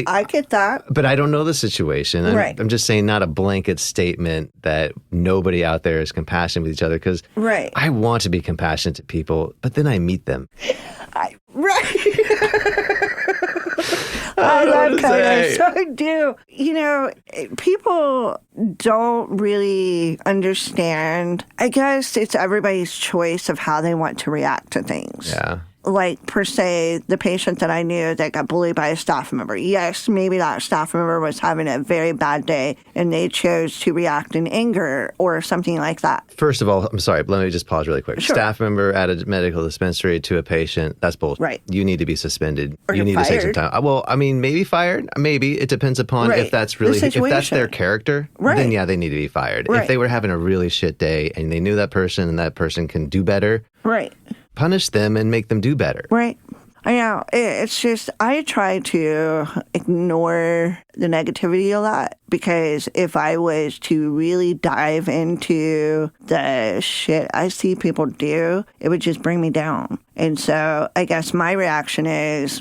I get that. But I don't know the situation. I'm just saying not a blanket statement that nobody out there is compassionate with each other because I want to be compassionate to people, but then I meet them. I love kindness. So I do. People don't really understand. I guess it's everybody's choice of how they want to react to things. Yeah. Per se, the patient that I knew that got bullied by a staff member. Yes, maybe that staff member was having a very bad day and they chose to react in anger or something like that. First of all, I'm sorry, but let me just pause really quick. Sure. Staff member at a medical dispensary to a patient, that's bullshit. Right. You need to be suspended. Or you need fired. to take some time. Well, maybe fired. Maybe. It depends upon if that's really, if that's their character, then yeah, they need to be fired. If they were having a really shit day and they knew that person and that person can do better. Right. Punish them and make them do better. Right. I know. It's just, I try to ignore the negativity a lot because if I was to really dive into the shit I see people do, it would just bring me down. And so I guess my reaction is,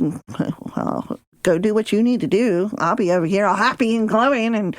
well, go do what you need to do. I'll be over here all happy and glowing and,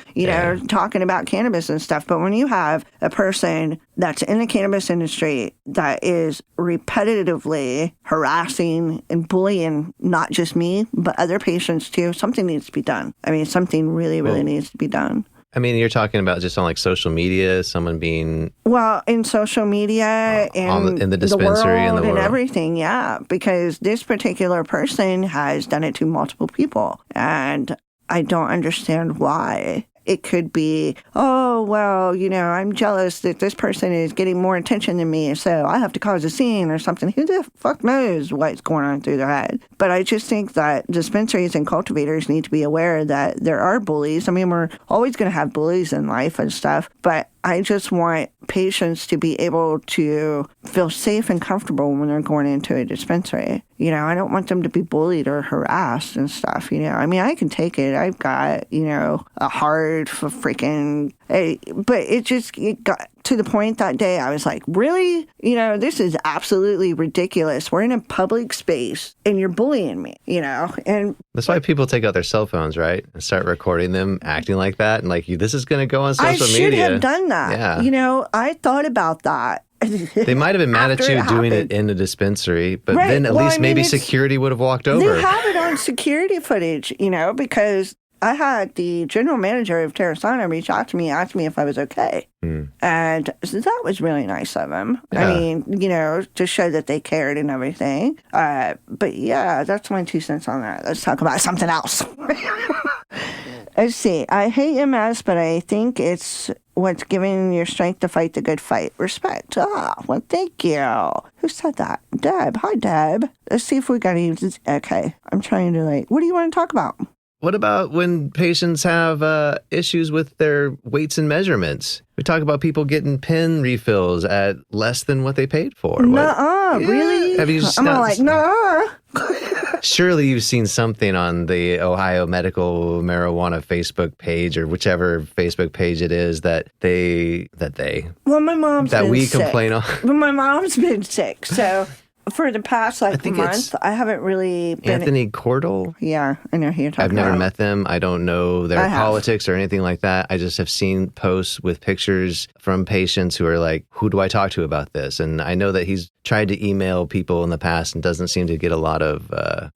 talking about cannabis and stuff. But when you have a person that's in the cannabis industry that is repetitively harassing and bullying not just me, but other patients too, something needs to be done. Something really, really needs to be done. I mean, you're talking about just on like social media, someone being... Well, in social media, in the dispensary, in the world, and everything, yeah. Because this particular person has done it to multiple people. And I don't understand why. It could be, oh, well, I'm jealous that this person is getting more attention than me, so I have to cause a scene or something. Who the fuck knows what's going on through their head? But I just think that dispensaries and cultivators need to be aware that there are bullies. I mean, we're always going to have bullies in life and stuff, but I just want patients to be able to feel safe and comfortable when they're going into a dispensary. I don't want them to be bullied or harassed and stuff, I mean, I can take it. I've got, a heart for freaking... But it got to the point that day I was like, really? This is absolutely ridiculous. We're in a public space and you're bullying me, and... That's why people take out their cell phones, right? And start recording them acting like that. And like, this is going to go on social media. I should have done that. Yeah. I thought about that. They might have been mad at you doing it in a dispensary, but then at least maybe security would have walked over. They have it on security footage, because I had the general manager of Terrasana reach out to me, ask me if I was okay. And so that was really nice of him. Yeah. I mean, to show that they cared and everything. But yeah, that's my 2 cents on that. Let's talk about something else. Let's see. I hate MS, but I think it's what's giving your strength to fight the good fight. Respect. Well, thank you. Who said that? Deb. Hi, Deb. Let's see if we got any... Okay. I'm trying to what do you want to talk about? What about when patients have issues with their weights and measurements? We talk about people getting pen refills at less than what they paid for. Nuh-uh, really? Have you I'm all like, nuh-uh. Surely you've seen something on the Ohio Medical Marijuana Facebook page or whichever Facebook page it is that Well, my mom's been we sick. Complain on. Well, my mom's been sick, so... For the past month, I haven't really been... Anthony Cordell? Yeah, I know who you're talking about. I've never met them. I don't know their politics or anything like that. I just have seen posts with pictures from patients who are like, who do I talk to about this? And I know that he's tried to email people in the past and doesn't seem to get a lot of...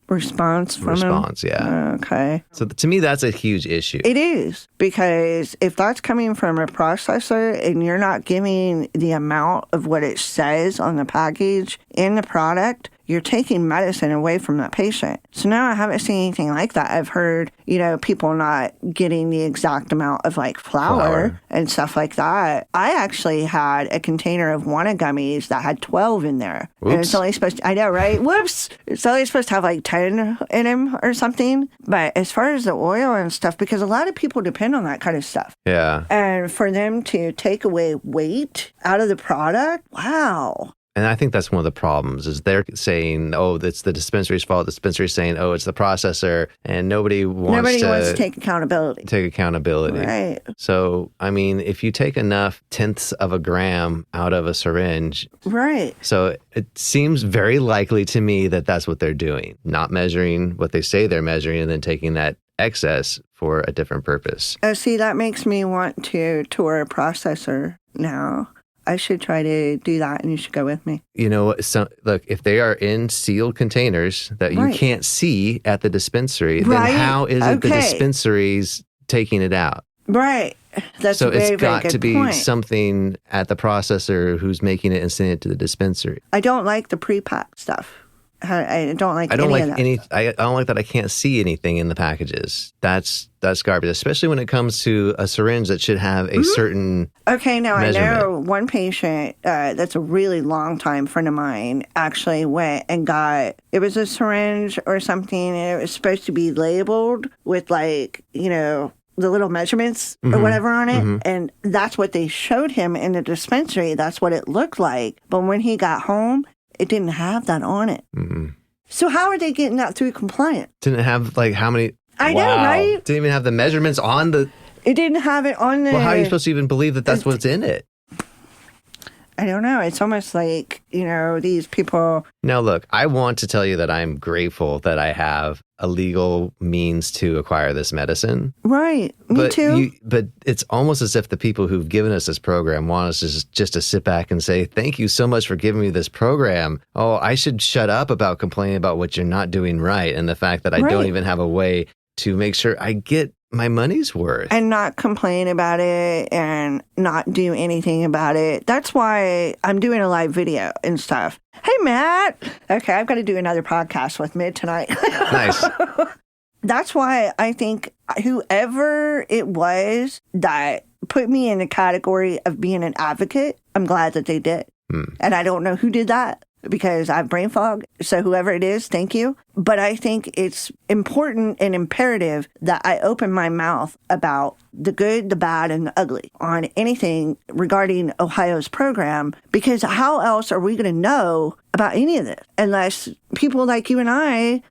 response from him? Yeah. Okay. So to me, that's a huge issue. It is, because if that's coming from a processor and you're not giving the amount of what it says on the package in the product, you're taking medicine away from that patient. So now I haven't seen anything like that. I've heard, people not getting the exact amount of flour and stuff like that. I actually had a container of Wana gummies that had 12 in there. Whoops. And it's only supposed to, I know, right? Whoops. It's only supposed to have 10 in them or something. But as far as the oil and stuff, because a lot of people depend on that kind of stuff. Yeah. And for them to take away weight out of the product, wow. And I think that's one of the problems is they're saying, oh, it's the dispensary's fault. The dispensary's saying, oh, it's the processor. And nobody wants to take accountability. Right. So, I mean, if you take enough tenths of a gram out of a syringe. Right. So it seems very likely to me that that's what they're doing. Not measuring what they say they're measuring and then taking that excess for a different purpose. See, that makes me want to tour a processor now. I should try to do that, and you should go with me. Look, if they are in sealed containers that you can't see at the dispensary, then how is it the dispensary's taking it out? Right. That's a very, very good point. So it's got to be something at the processor who's making it and sending it to the dispensary. I don't like the pre-packed stuff. I don't like any of that. I don't like that I can't see anything in the packages. That's garbage, especially when it comes to a syringe that should have a certain measurement. I know one patient that's a really long time friend of mine actually went and got, it was a syringe or something, and it was supposed to be labeled with the little measurements or whatever on it. And that's what they showed him in the dispensary. That's what it looked like. But when he got home, it didn't have that on it. So how are they getting that through compliance? Didn't have how many? I know, right? Didn't even have the measurements on the... It didn't have it on the... Well, how are you supposed to even believe that that's what's in it? I don't know. It's almost like, these people... Now, look, I want to tell you that I'm grateful that I have a legal means to acquire this medicine. Right. Me too. But it's almost as if the people who've given us this program want us just to sit back and say, thank you so much for giving me this program. Oh, I should shut up about complaining about what you're not doing right and the fact that I don't even have a way to make sure I get my money's worth. And not complain about it and not do anything about it. That's why I'm doing a live video and stuff. Hey, Matt. Okay, I've got to do another podcast with Mid tonight. Nice. That's why I think whoever it was that put me in the category of being an advocate, I'm glad that they did. And I don't know who did that because I have brain fog. So whoever it is, thank you. But I think it's important and imperative that I open my mouth about the good, the bad, and the ugly on anything regarding Ohio's program, because how else are we going to know about any of this unless people like you and I,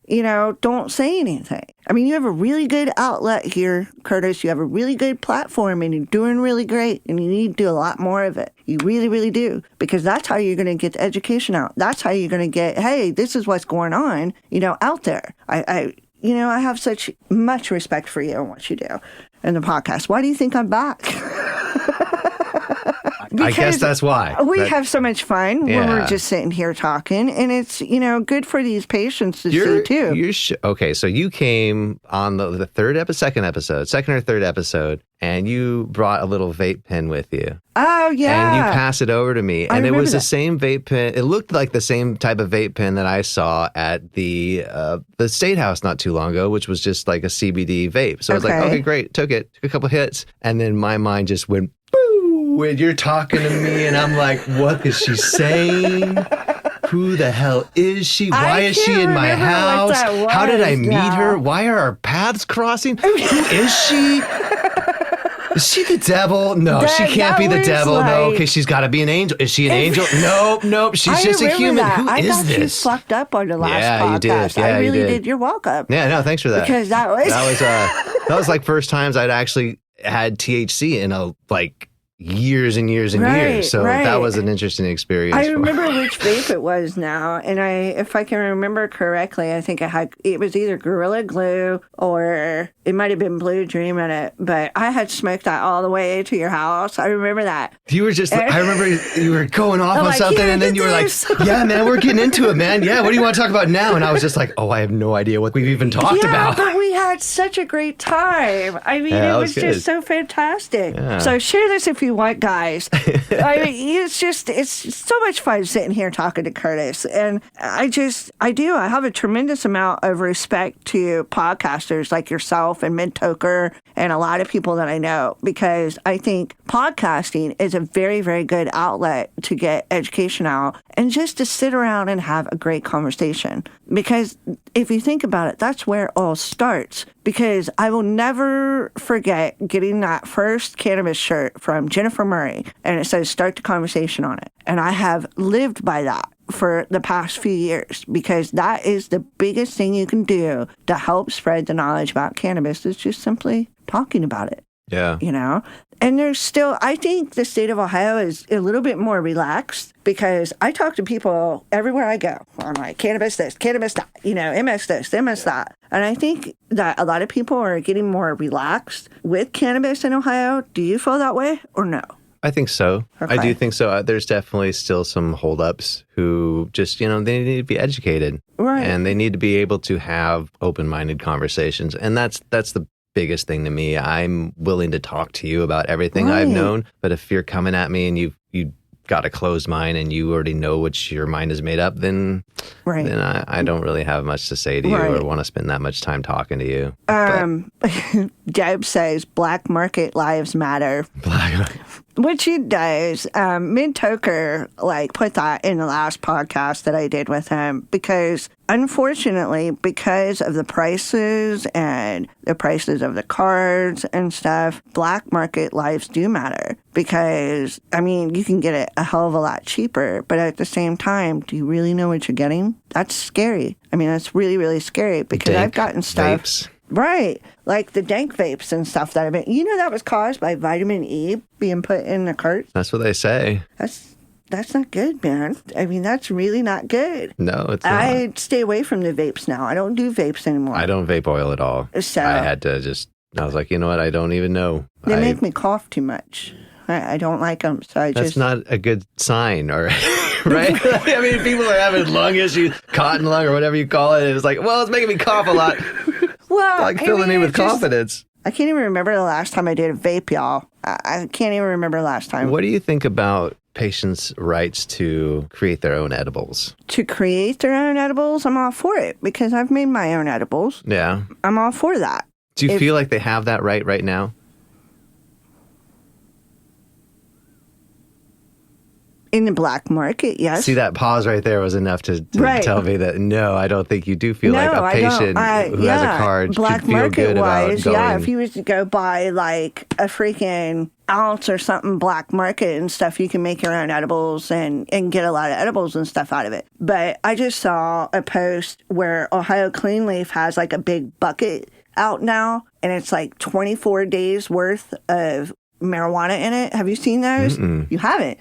don't say anything? I mean, you have a really good outlet here, Curtis. You have a really good platform and you're doing really great and you need to do a lot more of it. You really, really do, because that's how you're going to get the education out. That's how you're going to get, hey, this is what's going on, out there. I have such much respect for you and what you do in the podcast. Why do you think I'm back? I guess that's why. We have so much fun when we're just sitting here talking, and it's, good for these patients to see too. Okay, so you came on the second or third episode, and you brought a little vape pen with you. Oh, yeah. And you passed it over to me, and it was the same vape pen. It looked like the same type of vape pen that I saw at the State House not too long ago, which was just like a CBD vape. So I was like, okay, great. Took a couple hits, and then my mind just went, when you're talking to me and I'm like, what is she saying? Who the hell is she? Why is she in my house? How did I meet her? Why are our paths crossing? Who is she? Is she the devil? No, she can't be the devil. No, okay, she's got to be an angel. Is she an angel? Nope. She's just a human. Who is this? I got you fucked up on the last podcast. You did. I really did. You're welcome. Yeah, no, thanks for that. Because that was like first times I'd actually had THC in years and years and years. So that was an interesting experience. I remember which vape it was now. And if I can remember correctly, I think it was either Gorilla Glue or it might have been Blue Dream in it. But I had smoked that all the way to your house. I remember that. You were just, I remember you were going off on something and then you were like, yeah, man, we're getting into it, man. Yeah, what do you want to talk about now? And I was just like, I have no idea what we've even talked about. But we had such a great time. I mean, it was just so fantastic. Yeah. So share this if you want, guys. I mean, it's so much fun sitting here talking to Curtis. And I have a tremendous amount of respect to podcasters like yourself and Midtoker and a lot of people that I know, because I think podcasting is a very, very good outlet to get education out and just to sit around and have a great conversation. Because if you think about it, that's where it all starts. Because I will never forget getting that first cannabis shirt from Jennifer Murray, and it says "Start the Conversation" on it. And I have lived by that for the past few years, because that is the biggest thing you can do to help spread the knowledge about cannabis, is just simply talking about it. Yeah. And there's still, I think the state of Ohio is a little bit more relaxed, because I talk to people everywhere I go. I'm like, cannabis this, cannabis that, MS this, MS that. And I think that a lot of people are getting more relaxed with cannabis in Ohio. Do you feel that way or no? I think so. Okay. I do think so. There's definitely still some holdups who just, they need to be educated. Right. And they need to be able to have open-minded conversations. And that's the biggest thing to me. I'm willing to talk to you about everything I've known, but if you're coming at me and you got a closed mind and you already know what your mind is made up, then I don't really have much to say to you or want to spend that much time talking to you. Deb says Black Market Lives Matter. Which he does. Midtoker put that in the last podcast that I did with him, because unfortunately, because of the prices and the prices of the cards and stuff, black market lives do matter. Because, you can get it a hell of a lot cheaper, but at the same time, do you really know what you're getting? That's scary. That's really, really scary, because I've gotten stuff. Vapes. Right. Like the dank vapes and stuff that I've been, that was caused by vitamin E being put in the cart. That's what they say. That's not good, man. That's really not good. No, it's not. I stay away from the vapes now. I don't do vapes anymore. I don't vape oil at all. So I had to I was like, you know what? I don't even know. They make me cough too much. I don't like them, so That's not a good sign, or right? People are having lung issues, cotton lung or whatever you call it. It's like, well, it's making me cough a lot. Well, filling me with confidence. I can't even remember the last time I did a vape, y'all. I can't even remember the last time. What do you think about patients' rights to create their own edibles? To create their own edibles, I'm all for it because I've made my own edibles. Yeah. I'm all for that. Do you feel like they have that right now? In the black market, yes. See, that pause right there was enough to tell me that, no, I don't think you do feel like a patient who has a card black should feel good about going. Yeah, if you was to go buy like a freaking ounce or something black market and stuff, you can make your own edibles and get a lot of edibles and stuff out of it. But I just saw a post where Ohio Clean Leaf has like a big bucket out now, and it's like 24 days worth of marijuana in it. Have you seen those? Mm-mm. You haven't.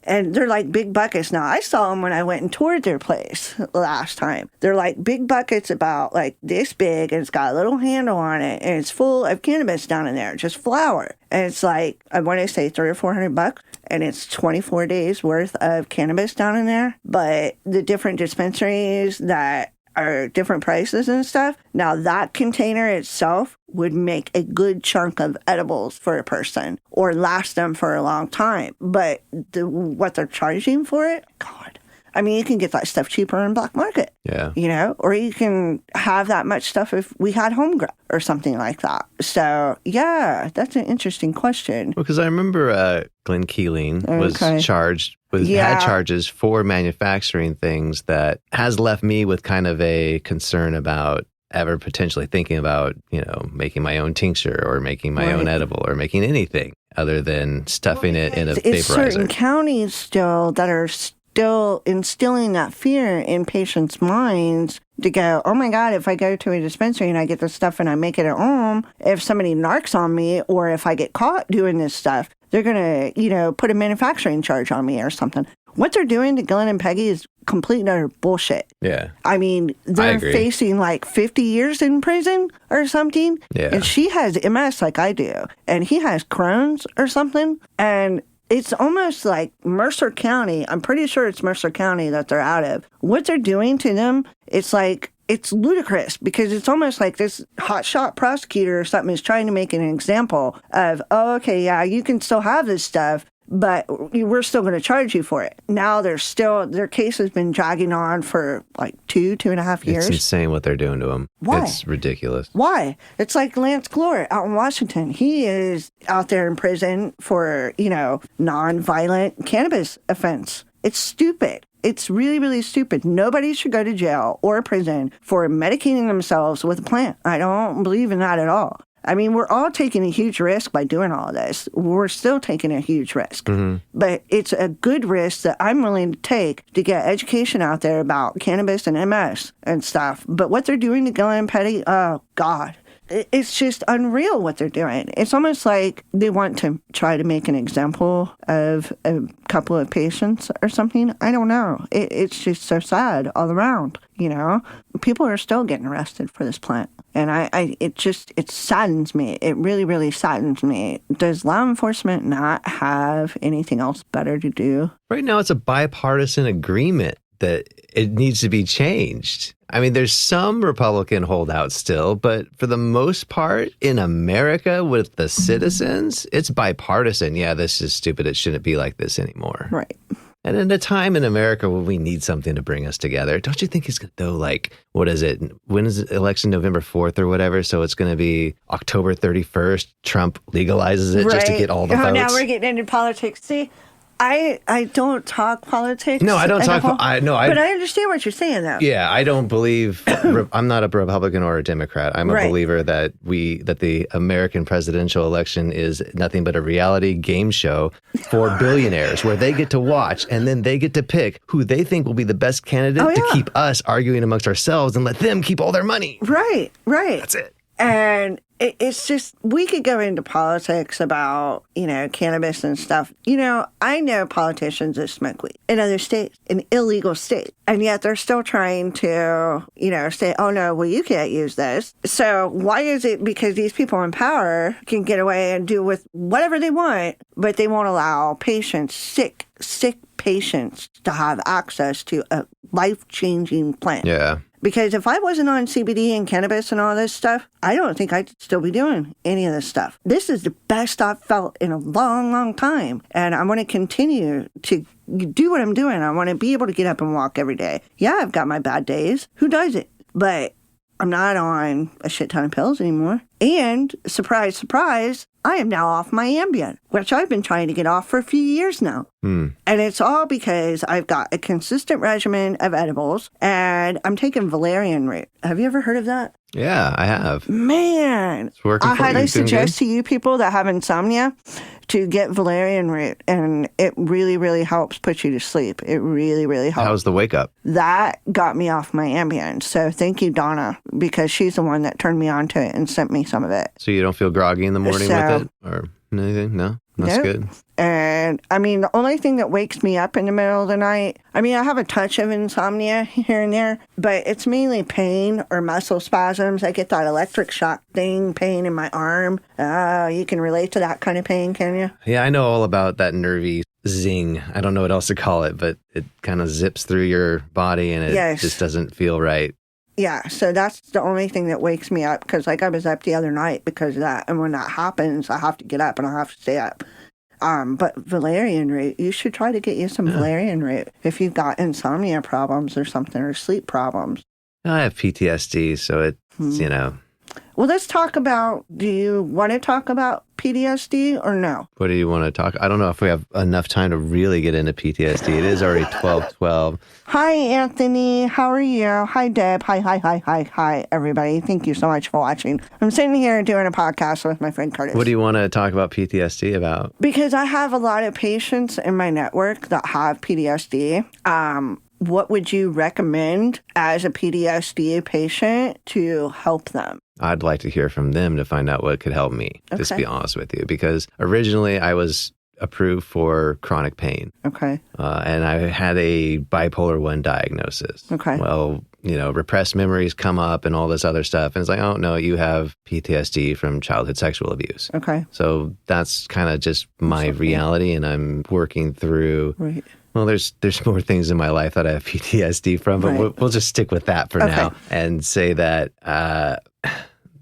And they're like big buckets now. I saw them when I went and toured their place last time. They're like big buckets about like this big, and it's got a little handle on it, and it's full of cannabis down in there, just flower. And it's like, I want to say $300 or $400, and it's 24 days worth of cannabis down in there. But the different dispensaries that are different prices and stuff. Now, that container itself would make a good chunk of edibles for a person or last them for a long time. But what they're charging for it, God. I mean, you can get that stuff cheaper in black market. Yeah. You know, or you can have that much stuff if we had home grow or something like that. So, yeah, that's an interesting question. Well, because I remember Glenn Keeling was charged with had charges for manufacturing things that has left me with kind of a concern about ever potentially thinking about, you know, making my own tincture or making my own edible or making anything other than stuffing it in a vaporizer. It's certain counties still that are still instilling that fear in patients' minds to go, oh my God, if I go to a dispensary and I get this stuff and I make it at home, if somebody narcs on me or if I get caught doing this stuff, they're going to, you know, put a manufacturing charge on me or something. What they're doing to Glenn and Peggy is complete and utter bullshit. Yeah. I mean, they're facing like 50 years in prison or something. Yeah. And she has MS like I do. And he has Crohn's or something. And it's almost like Mercer County. I'm pretty sure it's Mercer County that they're out of. What they're doing to them, it's like, it's ludicrous because it's almost like this hotshot prosecutor or something is trying to make an example of, oh, okay, yeah, you can still have this stuff, but we're still going to charge you for it. Now their case has been dragging on for like 2.5 years. It's insane what they're doing to him. Why? It's ridiculous. Why? It's like Lance Glore out in Washington. He is out there in prison for, you know, non-violent cannabis offense. It's stupid. It's really, really stupid. Nobody should go to jail or prison for medicating themselves with a plant. I don't believe in that at all. I mean, we're all taking a huge risk by doing all of this. We're still taking a huge risk. Mm-hmm. But it's a good risk that I'm willing to take to get education out there about cannabis and MS and stuff. But what they're doing to Glenn and Petty, oh, God. It's just unreal what they're doing. It's almost like they want to try to make an example of a couple of patients or something. I don't know. It's just so sad all around, you know? People are still getting arrested for this plant. And it saddens me. It really, really saddens me. Does law enforcement not have anything else better to do? Right now, it's a bipartisan agreement that it needs to be changed. I mean, there's some Republican holdouts still, but for the most part, in America with the citizens, it's bipartisan. Yeah, this is stupid. It shouldn't be like this anymore. Right. And in a time in America when we need something to bring us together, don't you think it's going to go like, what is it? When is the election? November 4th or whatever? So it's going to be October 31st. Trump legalizes it just to get all the votes. Now we're getting into politics. See, I don't talk politics. No, I don't talk. But I understand what you're saying, though. Yeah, I don't believe. I'm not a Republican or a Democrat. I'm a believer that the American presidential election is nothing but a reality game show for billionaires, where they get to watch and then they get to pick who they think will be the best candidate to keep us arguing amongst ourselves and let them keep all their money. Right. That's it. And it's just, we could go into politics about, you know, cannabis and stuff. You know, I know politicians that smoke weed in other states, in illegal states, and yet they're still trying to, you know, say, oh no, well, you can't use this. So why is it because these people in power can get away and do with whatever they want, but they won't allow patients, sick patients, to have access to a life-changing plant? Yeah. Because if I wasn't on CBD and cannabis and all this stuff, I don't think I'd still be doing any of this stuff. This is the best I've felt in a long, long time. And I want to continue to do what I'm doing. I want to be able to get up and walk every day. Yeah, I've got my bad days. Who doesn't? But I'm not on a shit ton of pills anymore. And surprise, surprise, I am now off my Ambien, which I've been trying to get off for a few years now. And it's all because I've got a consistent regimen of edibles and I'm taking valerian root. Have you ever heard of that? Yeah, I have. Man, It's working I for you. highly It's doing suggest to you people that have insomnia to get valerian root, and it really, really helps put you to sleep. It really, really helps. How's the wake up? That got me off my Ambien. So thank you, Donna, because she's the one that turned me onto it and sent me some of it. So you don't feel groggy in the morning with it or anything? No? That's good. And I mean, the only thing that wakes me up in the middle of the night, I mean, I have a touch of insomnia here and there, but it's mainly pain or muscle spasms. I get that electric shock thing, pain in my arm. You can relate to that kind of pain, can you? Yeah, I know all about that nervy zing. I don't know what else to call it, but it kind of zips through your body and it just doesn't feel right. Yeah, so that's the only thing that wakes me up, because like I was up the other night because of that. And when that happens, I have to get up and I have to stay up. But valerian root, you should try to get you some valerian root if you've got insomnia problems or something, or sleep problems. I have PTSD, so it's, you know. Well, let's talk about, do you want to talk about PTSD or no? What do you want to talk? I don't know if we have enough time to really get into PTSD. It is already 12:12. Hi, Anthony. How are you? Hi, Deb. Hi, everybody. Thank you so much for watching. I'm sitting here doing a podcast with my friend Curtis. What do you want to talk about PTSD about? Because I have a lot of patients in my network that have PTSD. What would you recommend as a PTSD patient to help them? I'd like to hear from them to find out what could help me, just to be honest with you. Because originally I was approved for chronic pain. Okay. And I had a bipolar 1 diagnosis. Okay. Well, you know, repressed memories come up and all this other stuff. And it's like, oh, no, you have PTSD from childhood sexual abuse. Okay. So that's kind of just my reality. And I'm working through... Right. Well, there's more things in my life that I have PTSD from, but we'll just stick with that for now and say that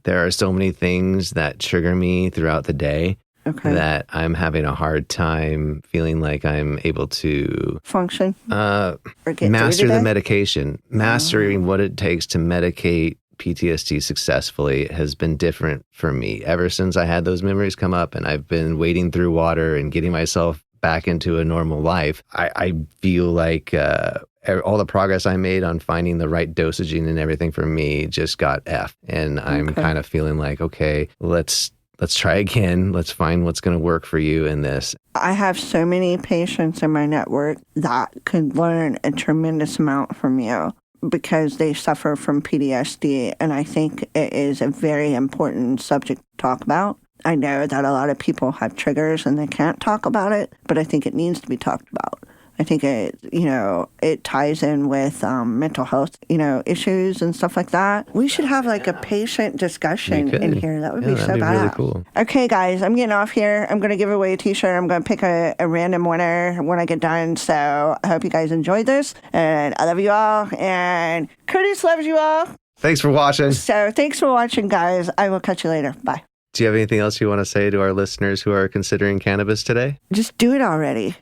there are so many things that trigger me throughout the day that I'm having a hard time feeling like I'm able to function or master the medication. Mastering what it takes to medicate PTSD successfully has been different for me ever since I had those memories come up, and I've been wading through water and getting myself back into a normal life. I feel like all the progress I made on finding the right dosaging and everything for me just got F. And I'm kind of feeling like, okay, let's try again. Let's find what's going to work for you in this. I have so many patients in my network that could learn a tremendous amount from you because they suffer from PTSD. And I think it is a very important subject to talk about. I know that a lot of people have triggers and they can't talk about it, but I think it needs to be talked about. I think it ties in with mental health, issues and stuff like that. We should have like a patient discussion in here. That would be so badass. Really cool. Okay, guys, I'm getting off here. I'm going to give away a t-shirt. I'm going to pick a random winner when I get done. So I hope you guys enjoyed this, and I love you all, and Curtis loves you all. Thanks for watching. So thanks for watching, guys. I will catch you later. Bye. Do you have anything else you want to say to our listeners who are considering cannabis today? Just do it already.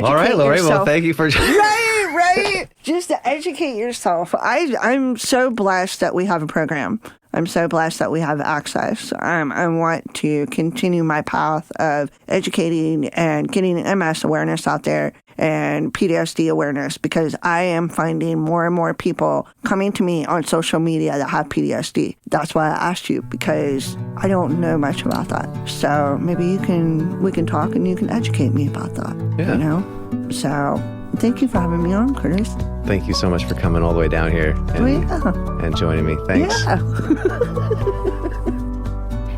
All right, Lorrie. Well, thank you for... Right. Just to educate yourself. I'm so blessed that we have a program. I'm so blessed that we have access. I want to continue my path of educating and getting MS awareness out there and PTSD awareness, because I am finding more and more people coming to me on social media that have PTSD. That's why I asked you, because I don't know much about that. So maybe we can talk and you can educate me about that. Yeah. So thank you for having me on, Curtis. Thank you so much for coming all the way down here and joining me. Thanks. Yeah.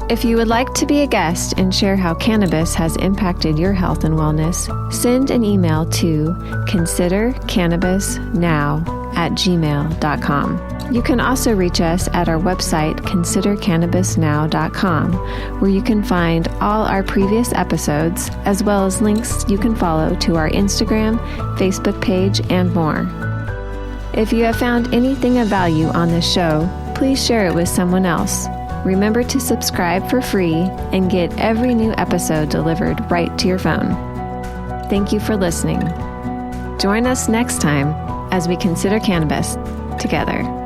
If you would like to be a guest and share how cannabis has impacted your health and wellness, send an email to considercannabisnow@gmail.com. You can also reach us at our website, considercannabisnow.com, where you can find all our previous episodes, as well as links you can follow to our Instagram, Facebook page, and more. If you have found anything of value on this show, please share it with someone else. Remember to subscribe for free and get every new episode delivered right to your phone. Thank you for listening. Join us next time as we consider cannabis together.